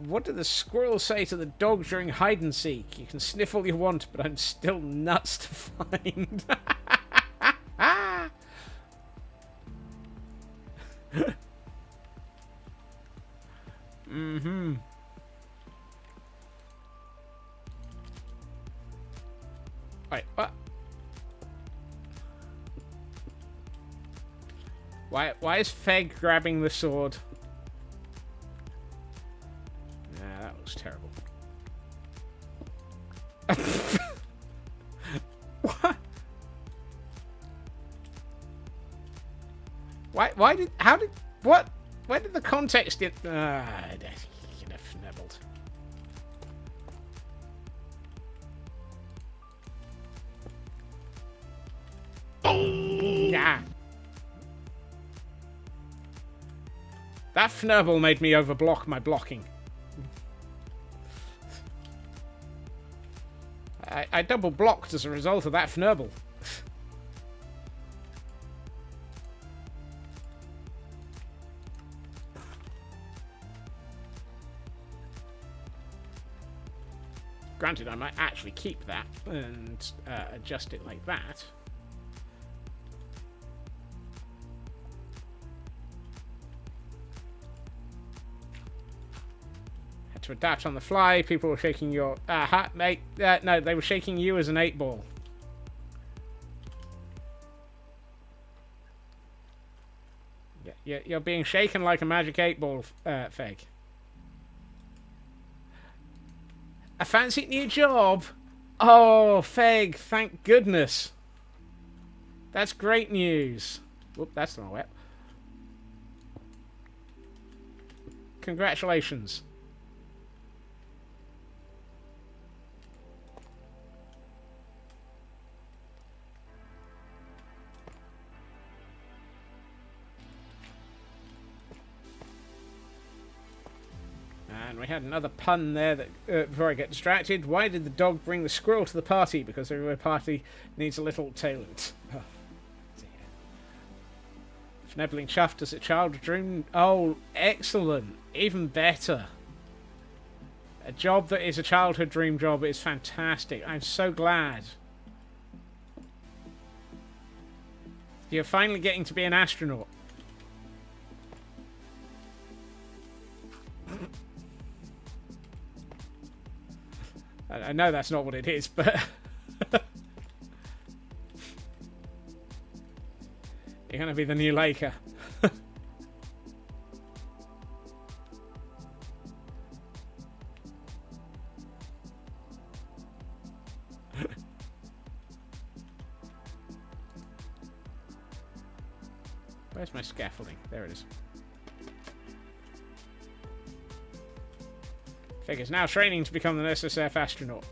What do the squirrels say to the dog during hide and seek? You can sniff all you want, but I'm still nuts to find. Mm-hmm. Wait, what? Why is Feg grabbing the sword? Nah, that was terrible. What? What? Where did the context get? I could have nibbled. Yeah. That fnurble made me overblock my blocking. I double blocked as a result of that fnurble. Granted, I might actually keep that and adjust it like that. To adapt on the fly, people were shaking your hat, mate. No, they were shaking you as an 8-ball. Yeah, you're being shaken like a magic 8-ball, Feg. A fancy new job? Oh, Feg, thank goodness. That's great news. Whoop, that's not wet. Congratulations. And we had another pun there that before I get distracted. Why did the dog bring the squirrel to the party? Because every party needs a little talent. Oh, dear. Fnebbling chuffed as a child dream. Oh, excellent. Even better. A job that is a childhood dream job is fantastic. I'm so glad. You're finally getting to be an astronaut. I know that's not what it is, but... You're going to be the new Laker. Where's my scaffolding? There it is. Figures now training to become an SSF astronaut.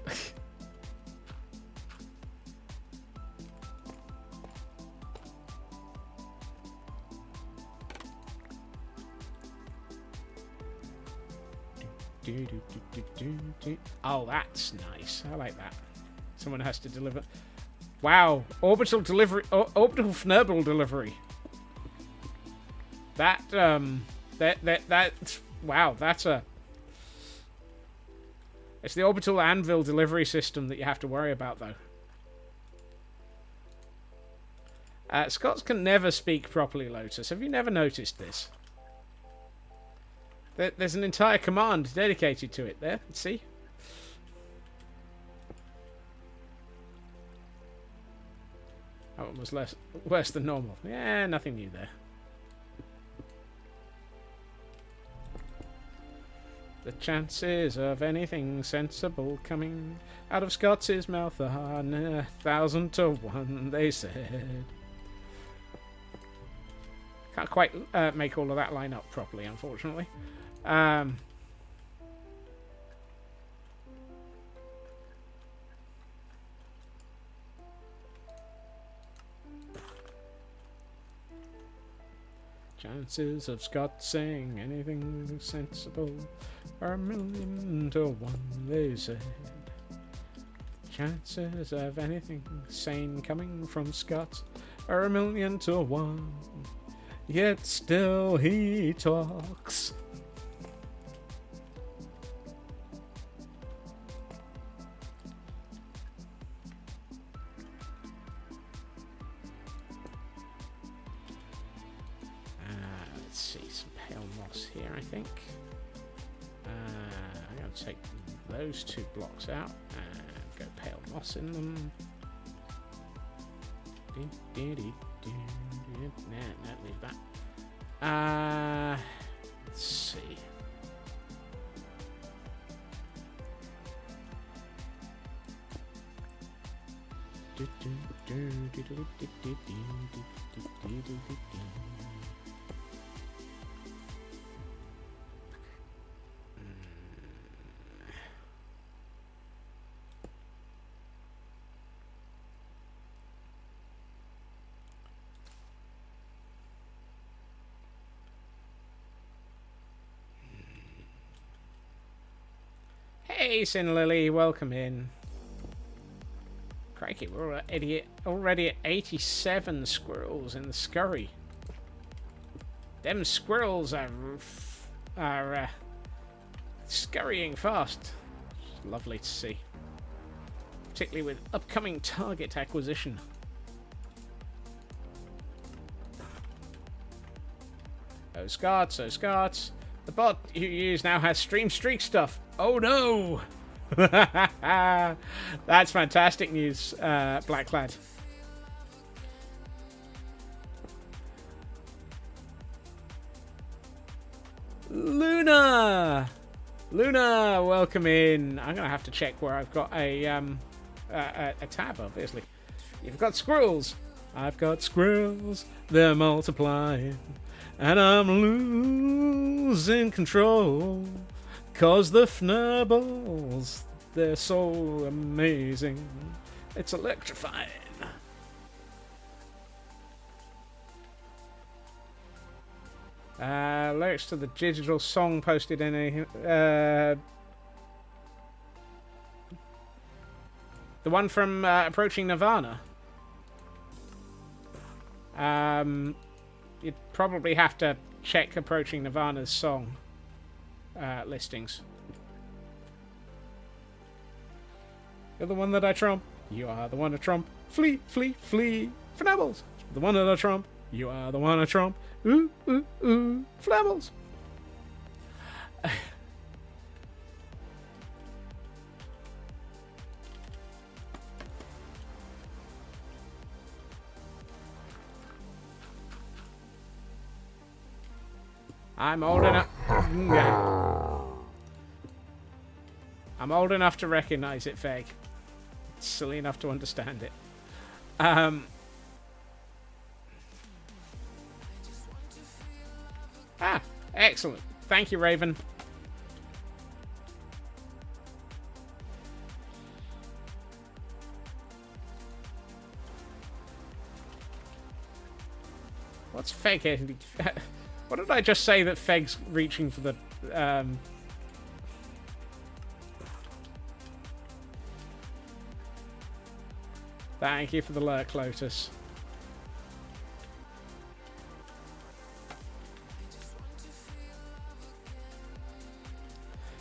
Oh, that's nice. I like that. Someone has to deliver. Wow, orbital delivery, orbital Fnurble delivery. Wow, that's a... It's the orbital anvil delivery system that you have to worry about, though. Scots can never speak properly, Lotus. Have you never noticed this? There's an entire command dedicated to it there. See? Oh, it was worse than normal. Yeah, nothing new there. The chances of anything sensible coming out of Scott's mouth are 1,000 to 1, they said. Can't quite make all of that line up properly, unfortunately. Chances of Scott saying anything sensible are 1,000,000 to 1, they said. Chances of anything sane coming from Scott are 1,000,000 to 1. Yet still he talks. Let's see, some pale moss here, I think. I'm going to take those 2 blocks out and go pale moss in them. Nah, leave that. Let's see. Hey, Sin Lily, welcome in. Crikey, we're already at 87 squirrels in the scurry. Them squirrels are scurrying fast. It's lovely to see. Particularly with upcoming target acquisition. Oh, Scots, oh, Scots. The bot you use now has stream streak stuff. Oh no! That's fantastic news, Black Lad. Luna! Luna, welcome in. I'm going to have to check where I've got a tab, obviously. You've got squirrels. I've got squirrels. They're multiplying. And I'm losing control. 'Cause the Fnurbles, they're so amazing. It's electrifying. Lyrics to the digital song posted in a... the one from Approaching Nirvana. You'd probably have to check Approaching Nirvana's song listings. You're the one that I trump. You are the one I trump. Flee, flee, flee. Fnabbles. The one that I trump. You are the one I trump. Ooh, ooh, ooh. Flambles. I'm old enough. I'm old enough to recognize it, Feg. Silly enough to understand it. Excellent. Thank you, Raven. What's Feg? What did I just say that Feg's reaching for the... Thank you for the lurk, Lotus.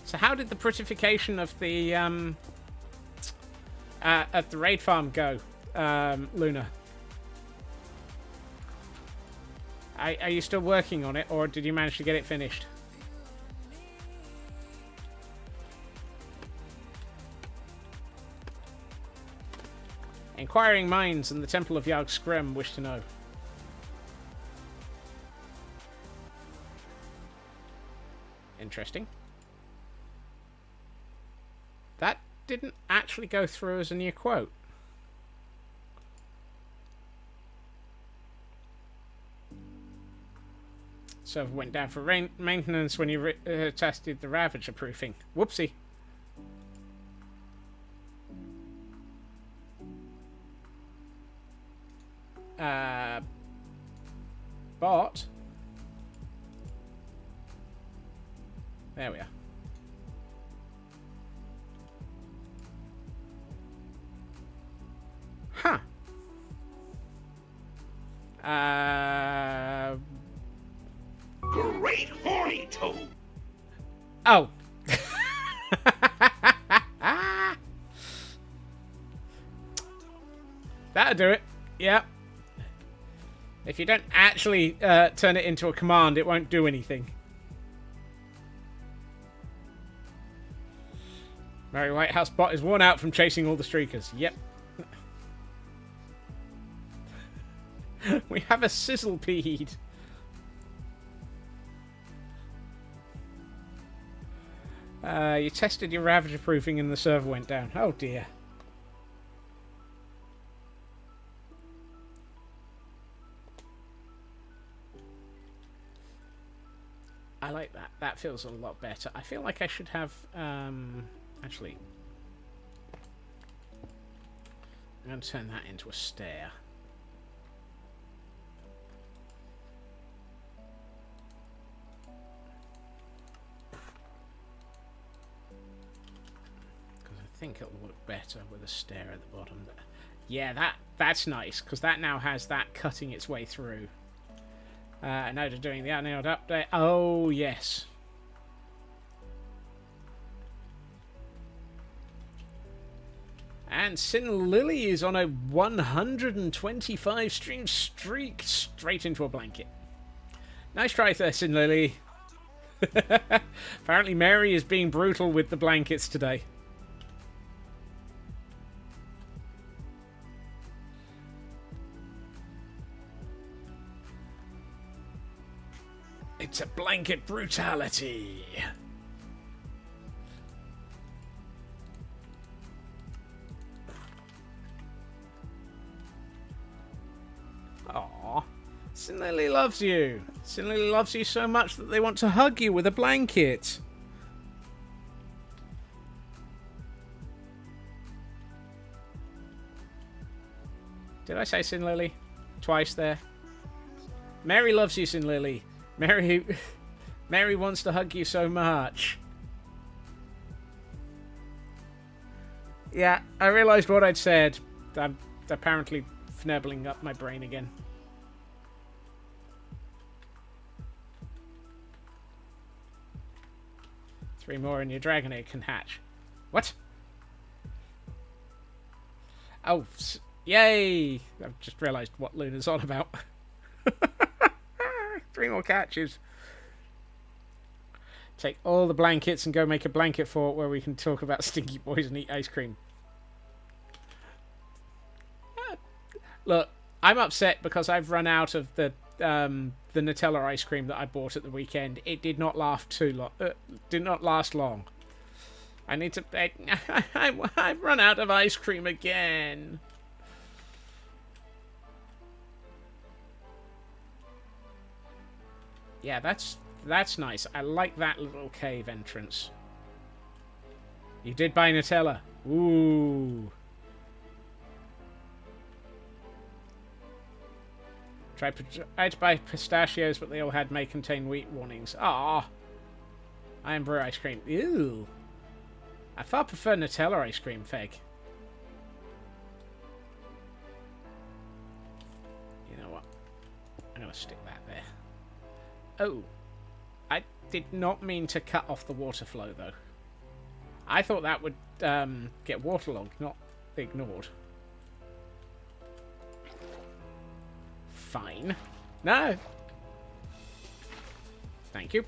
So how did the prettification of the at the raid farm go, Luna? Are you still working on it, or did you manage to get it finished? Inquiring minds and the Temple of Yogg Scrim wish to know. Interesting. That didn't actually go through as a new quote. Server went down for maintenance when you tested the Ravager proofing. Whoopsie. Bot. There we are. Huh. Great horny toad. Oh. That'll do it. Yep. If you don't actually turn it into a command, it won't do anything. Mary Whitehouse bot is worn out from chasing all the streakers. Yep. We have a sizzlepeed. You tested your Ravager proofing and the server went down. Oh dear. I like that. That feels a lot better. I feel like I should have... actually... I'm going to turn that into a stair. Because I think it'll look better with a stair at the bottom. Yeah, that's nice, because that now has that cutting its way through. I know they're doing the unnailed update. Oh, yes. And Sin Lily is on a 125 stream streak straight into a blanket. Nice try there, Sin Lily. Apparently Mary is being brutal with the blankets today. It's a blanket brutality. Aww. Sin Lily loves you. Sin Lily loves you so much that they want to hug you with a blanket. Did I say Sin Lily? Twice there. Mary loves you, Sin Lily. Mary Mary wants to hug you so much. Yeah, I realised what I'd said. I'm apparently fnibbling up my brain again. Three more and your dragon egg can hatch. What? Oh, yay! I've just realised what Luna's on about. 3 more catches. Take all the blankets and go make a blanket fort where we can talk about stinky boys and eat ice cream. Look, I'm upset because I've run out of the Nutella ice cream that I bought at the weekend. It did not last too long. Did not last long. I need to. I've run out of ice cream again. Yeah, that's nice. I like that little cave entrance. You did buy Nutella. Ooh. Tried to buy pistachios, but they all had may contain wheat warnings. Ah. Iron brew ice cream. Ew. I far prefer Nutella ice cream, Feg. You know what? I'm going to stick that there. Oh. I did not mean to cut off the water flow, though. I thought that would get waterlogged, not ignored. Fine. No. Thank you.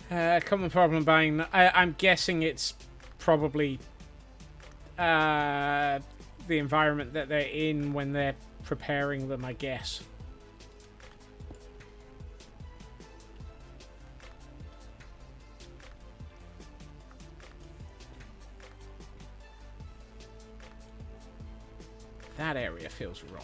Common problem buying. I'm guessing it's probably the environment that they're in when they're preparing them, I guess. That area feels wrong.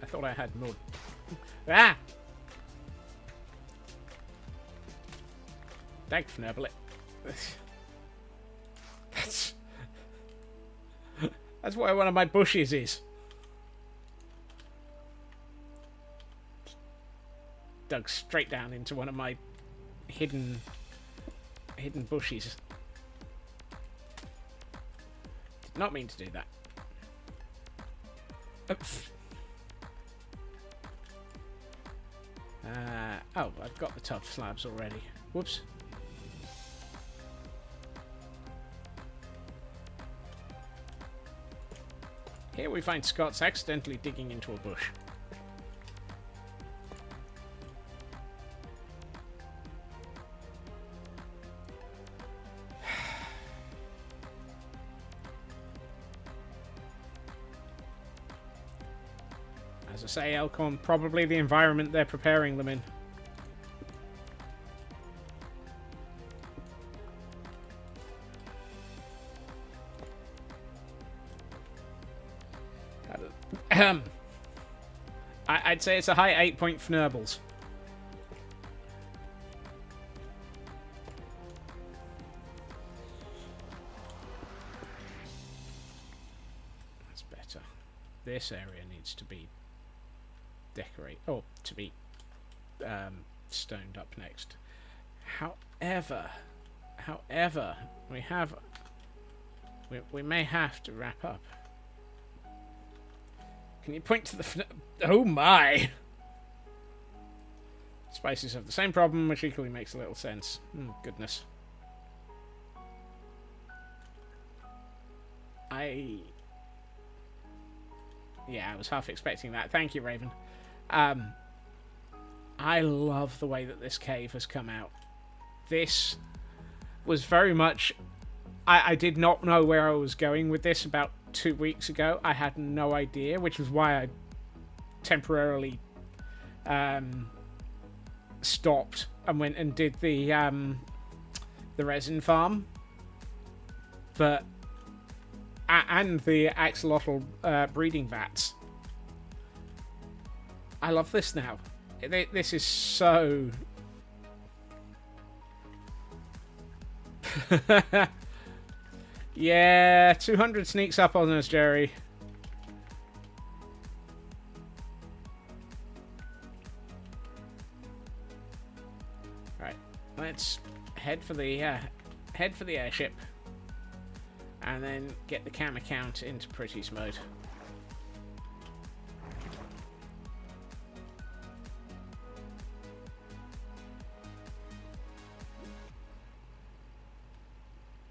I thought I had more. Ah! Thanks, Fnurble. That's where one of my bushes is. Dug straight down into one of my hidden bushes. Did not mean to do that. Oops. Oh, I've got the tough slabs already. Whoops. Here we find Scott's accidentally digging into a bush. As I say, Elkhorn, probably the environment they're preparing them in. I'd say it's a high 8-point Fnurbles. That's better. This area needs to be decorate or to be stoned up next. However, we may have to wrap up. Can you point to the oh my! Spices have the same problem, which equally makes a little sense. Goodness. Yeah, I was half expecting that. Thank you, Raven. I love the way that this cave has come out. This was very much... I did not know where I was going with this about 2 weeks ago. I had no idea, which was why I temporarily stopped and went and did the resin farm. But... and the axolotl breeding vats. I love this now. This is so Yeah, 200 sneaks up on us, Jerry. Right, let's head for the airship, and then get the camera count into Pretty's mode.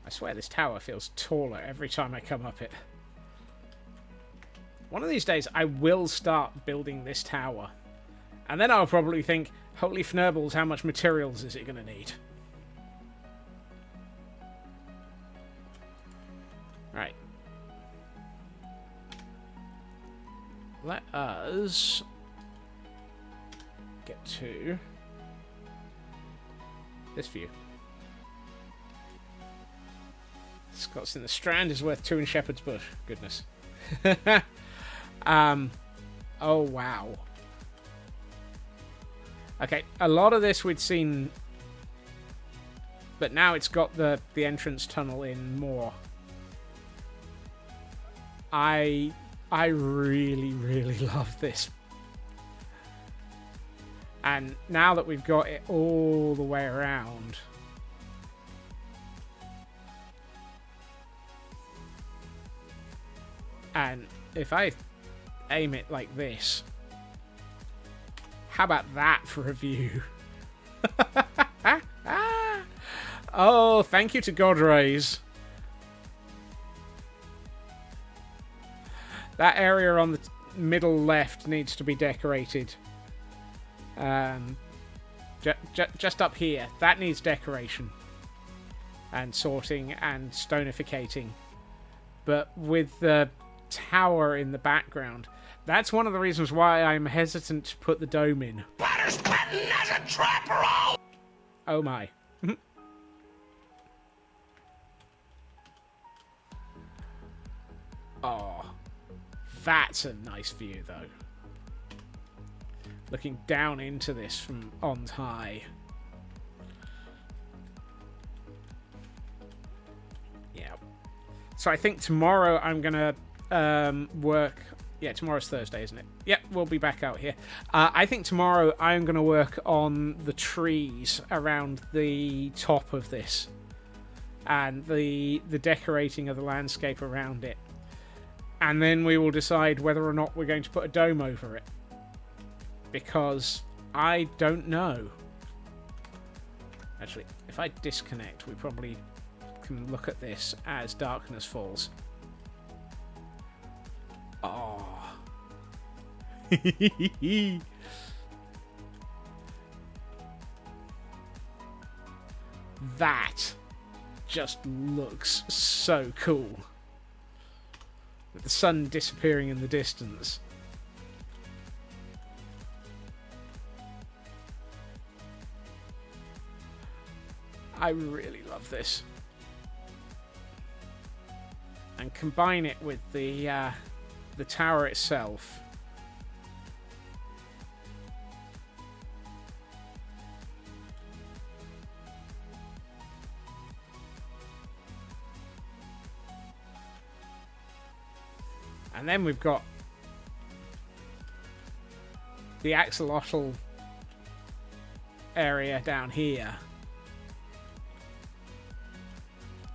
I swear this tower feels taller every time I come up it. One of these days I will start building this tower. And then I'll probably think, holy fnurbles, how much materials is it going to need? Right. Let us get to this view. Scots in the Strand is worth 2 in Shepherd's Bush. Goodness. Oh, wow. Okay, a lot of this we'd seen, but now it's got the entrance tunnel in more. I really, really love this. And now that we've got it all the way around, and if I aim it like this, how about that for a view? Oh, thank you to Godrays. That area on the middle left needs to be decorated. Just up here, that needs decoration and sorting and stonificating. But with the tower in the background, that's one of the reasons why I'm hesitant to put the dome in. Oh my. Oh, that's a nice view though. Looking down into this from on high. Yeah. So I think tomorrow I'm gonna work. Yeah, tomorrow's Thursday, isn't it? Yep, we'll be back out here. I think tomorrow I'm going to work on the trees around the top of this. And the decorating of the landscape around it. And then we will decide whether or not we're going to put a dome over it. Because I don't know. Actually, if I disconnect, we probably can look at this as darkness falls. Oh. That just looks so cool. With the sun disappearing in the distance. I really love this. And combine it with the tower itself. And then we've got the Axolotl area down here,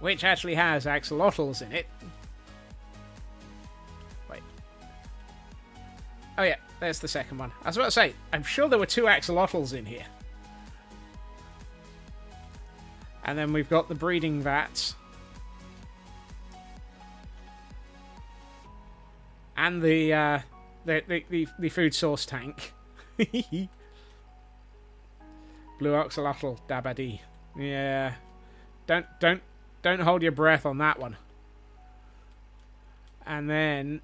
which actually has axolotls in it. Wait. Oh yeah, there's the second one. I was about to say, I'm sure there were 2 axolotls in here. And then we've got the breeding vats. And the food source tank. Blue Axolotl Dabadi. Yeah. Don't hold your breath on that one. And then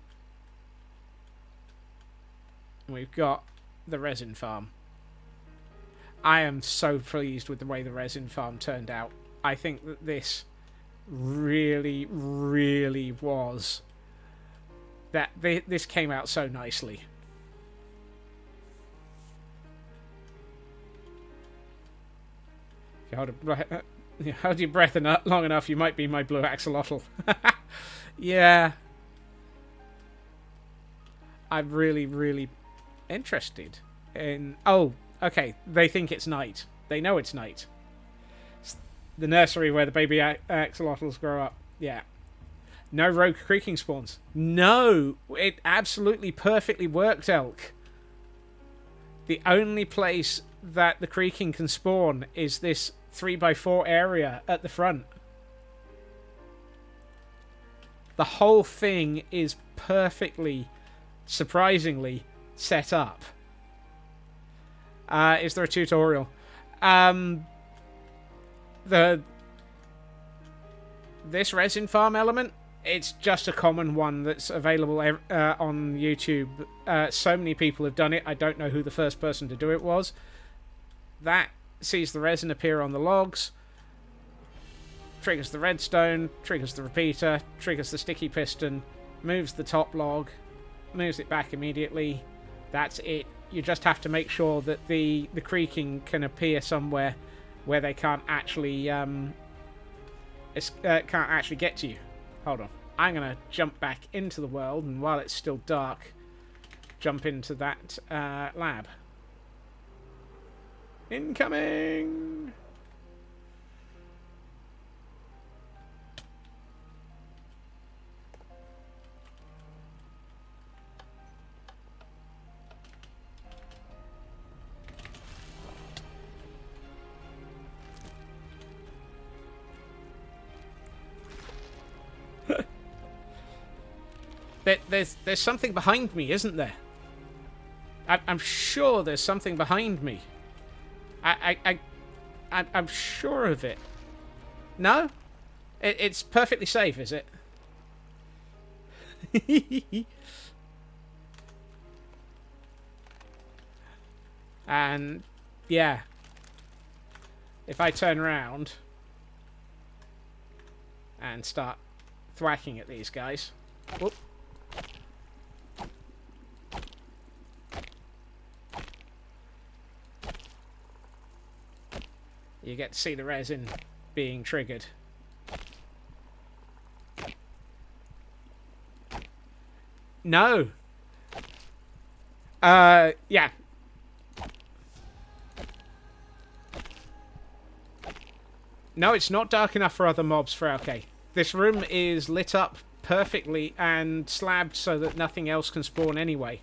we've got the resin farm. I am so pleased with the way the resin farm turned out. I think that this really, really was... This came out so nicely. Hold on. Hold your breath long enough, you might be my blue axolotl. Yeah. I'm really, really interested in... Oh, okay. They think it's night. They know it's night. It's the nursery where the baby axolotls grow up. Yeah. No rogue creaking spawns. No! It absolutely perfectly worked, Elk. The only place that the creaking can spawn is this 3x4 area at the front. The whole thing is perfectly, surprisingly, set up. Is there a tutorial? This resin farm element, it's just a common one that's available on YouTube. So many people have done it. I don't know who the first person to do it was. That sees the resin appear on the logs, triggers the redstone, triggers the repeater, triggers the sticky piston, moves the top log, moves it back immediately. That's it. You just have to make sure that the creaking can appear somewhere where they can't actually get to you. Hold on. I'm going to jump back into the world, and while it's still dark, jump into that lab. Incoming! There's something behind me, isn't there? I'm sure there's something behind me. I'm sure of it. No? It's perfectly safe, is it? And yeah, if I turn around and start thwacking at these guys. Whoop. You get to see the resin being triggered. No. Yeah. No, it's not dark enough for other mobs for okay. This room is lit up perfectly and slabbed so that nothing else can spawn anyway.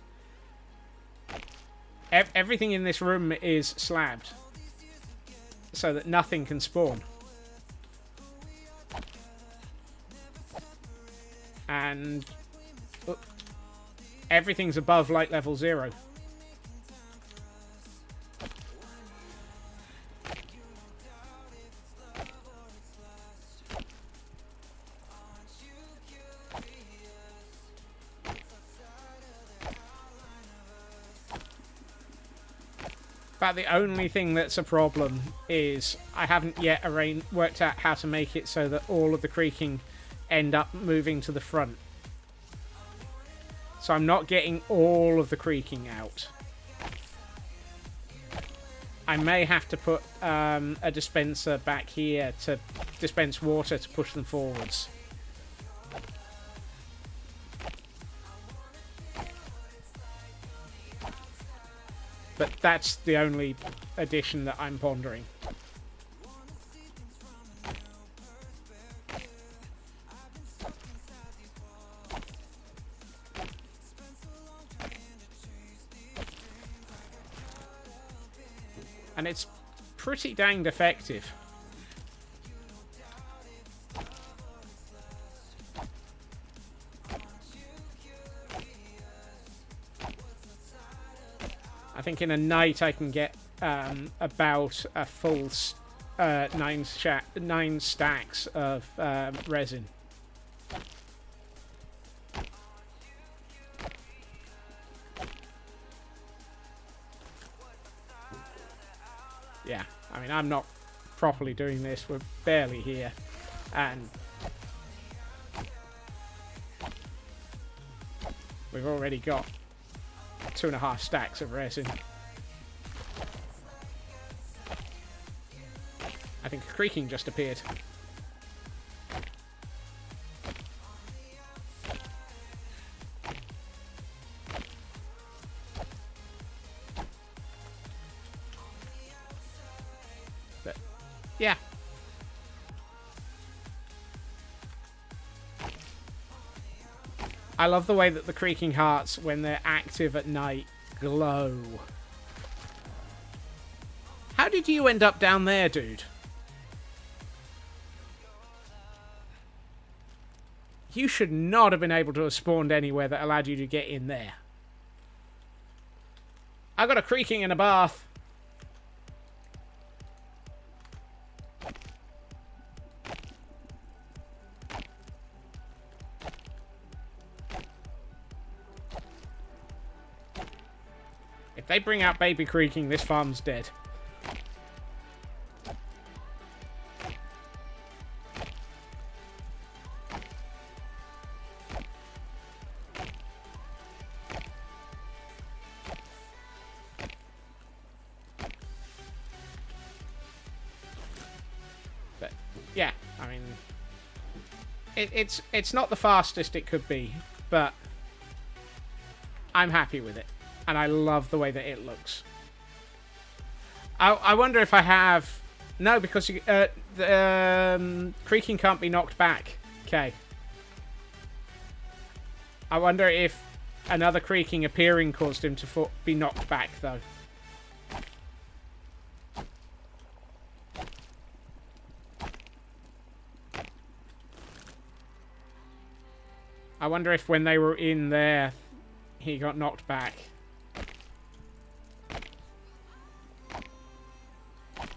Everything in this room is slabbed so that nothing can spawn. And everything's above light level 0. But the only thing that's a problem is I haven't yet worked out how to make it so that all of the creaking end up moving to the front. So I'm not getting all of the creaking out. I may have to put a dispenser back here to dispense water to push them forwards. But that's the only addition that I'm pondering. And it's pretty danged effective. I think in a night I can get about a full 9 stacks of resin. Yeah, I mean, I'm not properly doing this. We're barely here. And we've already got 2.5 stacks of resin. I think a creaking just appeared. But, yeah. I love the way that the creaking hearts, when they're active at night, glow. How did you end up down there, dude? You should not have been able to have spawned anywhere that allowed you to get in there. I got a creaking in a bath. If they bring out baby creaking, this farm's dead. But yeah, I mean, it's not the fastest it could be, but I'm happy with it. And I love the way that it looks. I wonder if I have... No, because the creaking can't be knocked back. Okay. I wonder if another creaking appearing caused him to be knocked back, though. I wonder if when they were in there, he got knocked back.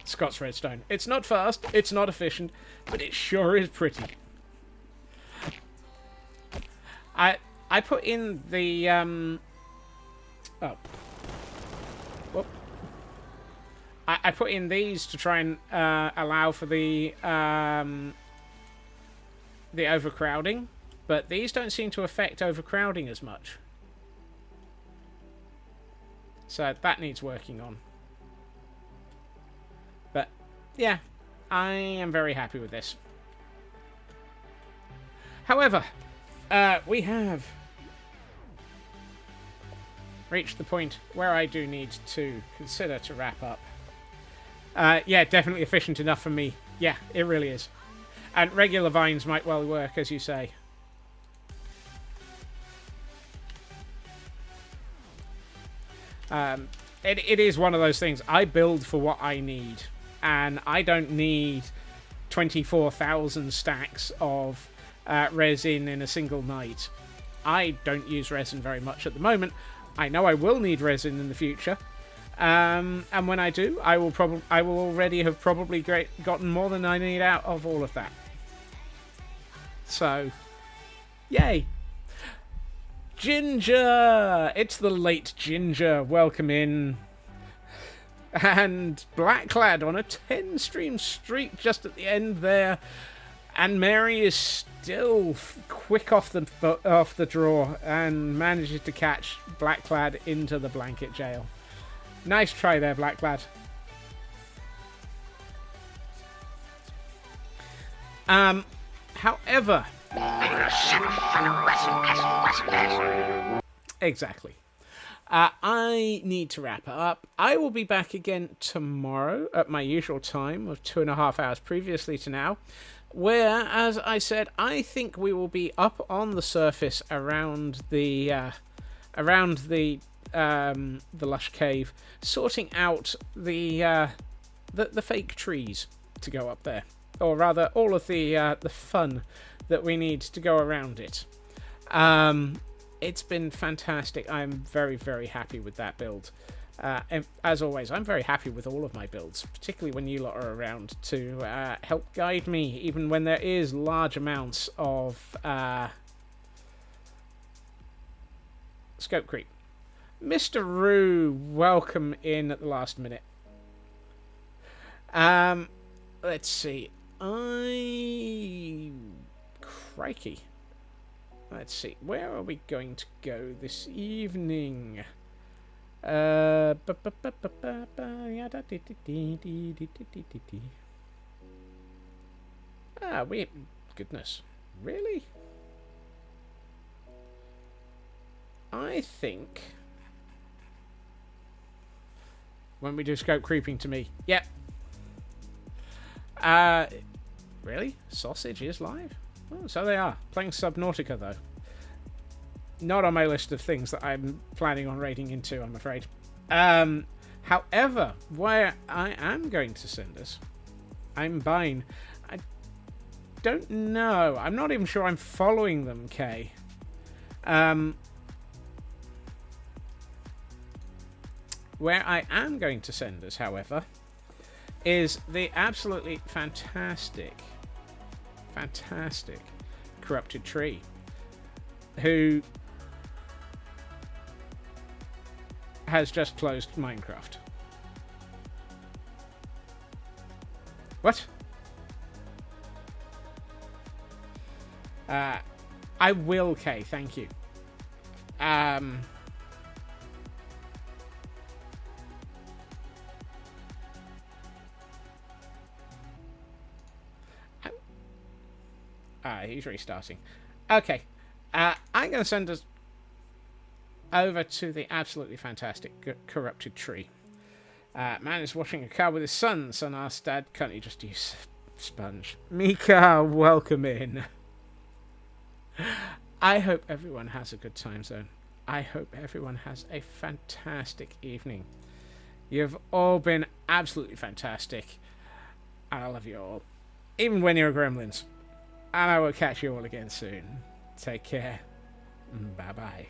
Scott's redstone. It's not fast, it's not efficient, but it sure is pretty. I put in the oh. Whoop. I put in these to try and allow for the overcrowding, but these don't seem to affect overcrowding as much. So that needs working on. But, yeah, I am very happy with this. However, we have reached the point where I do need to consider to wrap up. Yeah, definitely efficient enough for me. Yeah, it really is. And regular vines might well work, as you say. It is one of those things. I build for what I need. And I don't need 24,000 stacks of resin in a single night. I don't use resin very much at the moment. I know I will need resin in the future. And when I do, I will already have probably gotten more than I need out of all of that. So, yay! Ginger! It's the late Ginger. Welcome in. And Blackclad on a 10-stream streak just at the end there. And Mary is still quick off the draw and manages to catch Blackclad into the blanket jail. Nice try there, Blackclad. However... Exactly. I need to wrap it up. I will be back again tomorrow at my usual time of 2.5 hours previously to now, where, as I said, I think we will be up on the surface around the lush cave, sorting out the fake trees to go up there, or rather, all of the fun that we need to go around it. It's been fantastic. I'm very, very happy with that build. And as always, I'm very happy with all of my builds, particularly when you lot are around to help guide me, even when there is large amounts of scope creep. Mr. Roo, welcome in at the last minute. Let's see. Crikey. Let's see. Where are we going to go this evening? Ah, goodness. Really? I think... When we do scope creeping to me. Yep. Really? Sausage is live? Oh, so they are. Playing Subnautica, though. Not on my list of things that I'm planning on raiding into, I'm afraid. However, where I am going to send us, I'm buying... I don't know. I'm not even sure I'm following them, Kay. Where I am going to send us, however, is the absolutely fantastic Corrupted Tree, who has just closed Minecraft. What? I will, Kay, thank you. He's restarting. Okay. I'm going to send us over to the absolutely fantastic Corrupted Tree. Man is washing a car with his son. Son asks Dad, can't he just use sponge? Mika, welcome in. I hope everyone has a good time zone. I hope everyone has a fantastic evening. You've all been absolutely fantastic. And I love you all. Even when you're gremlins. And I will catch you all again soon. Take care. Bye-bye.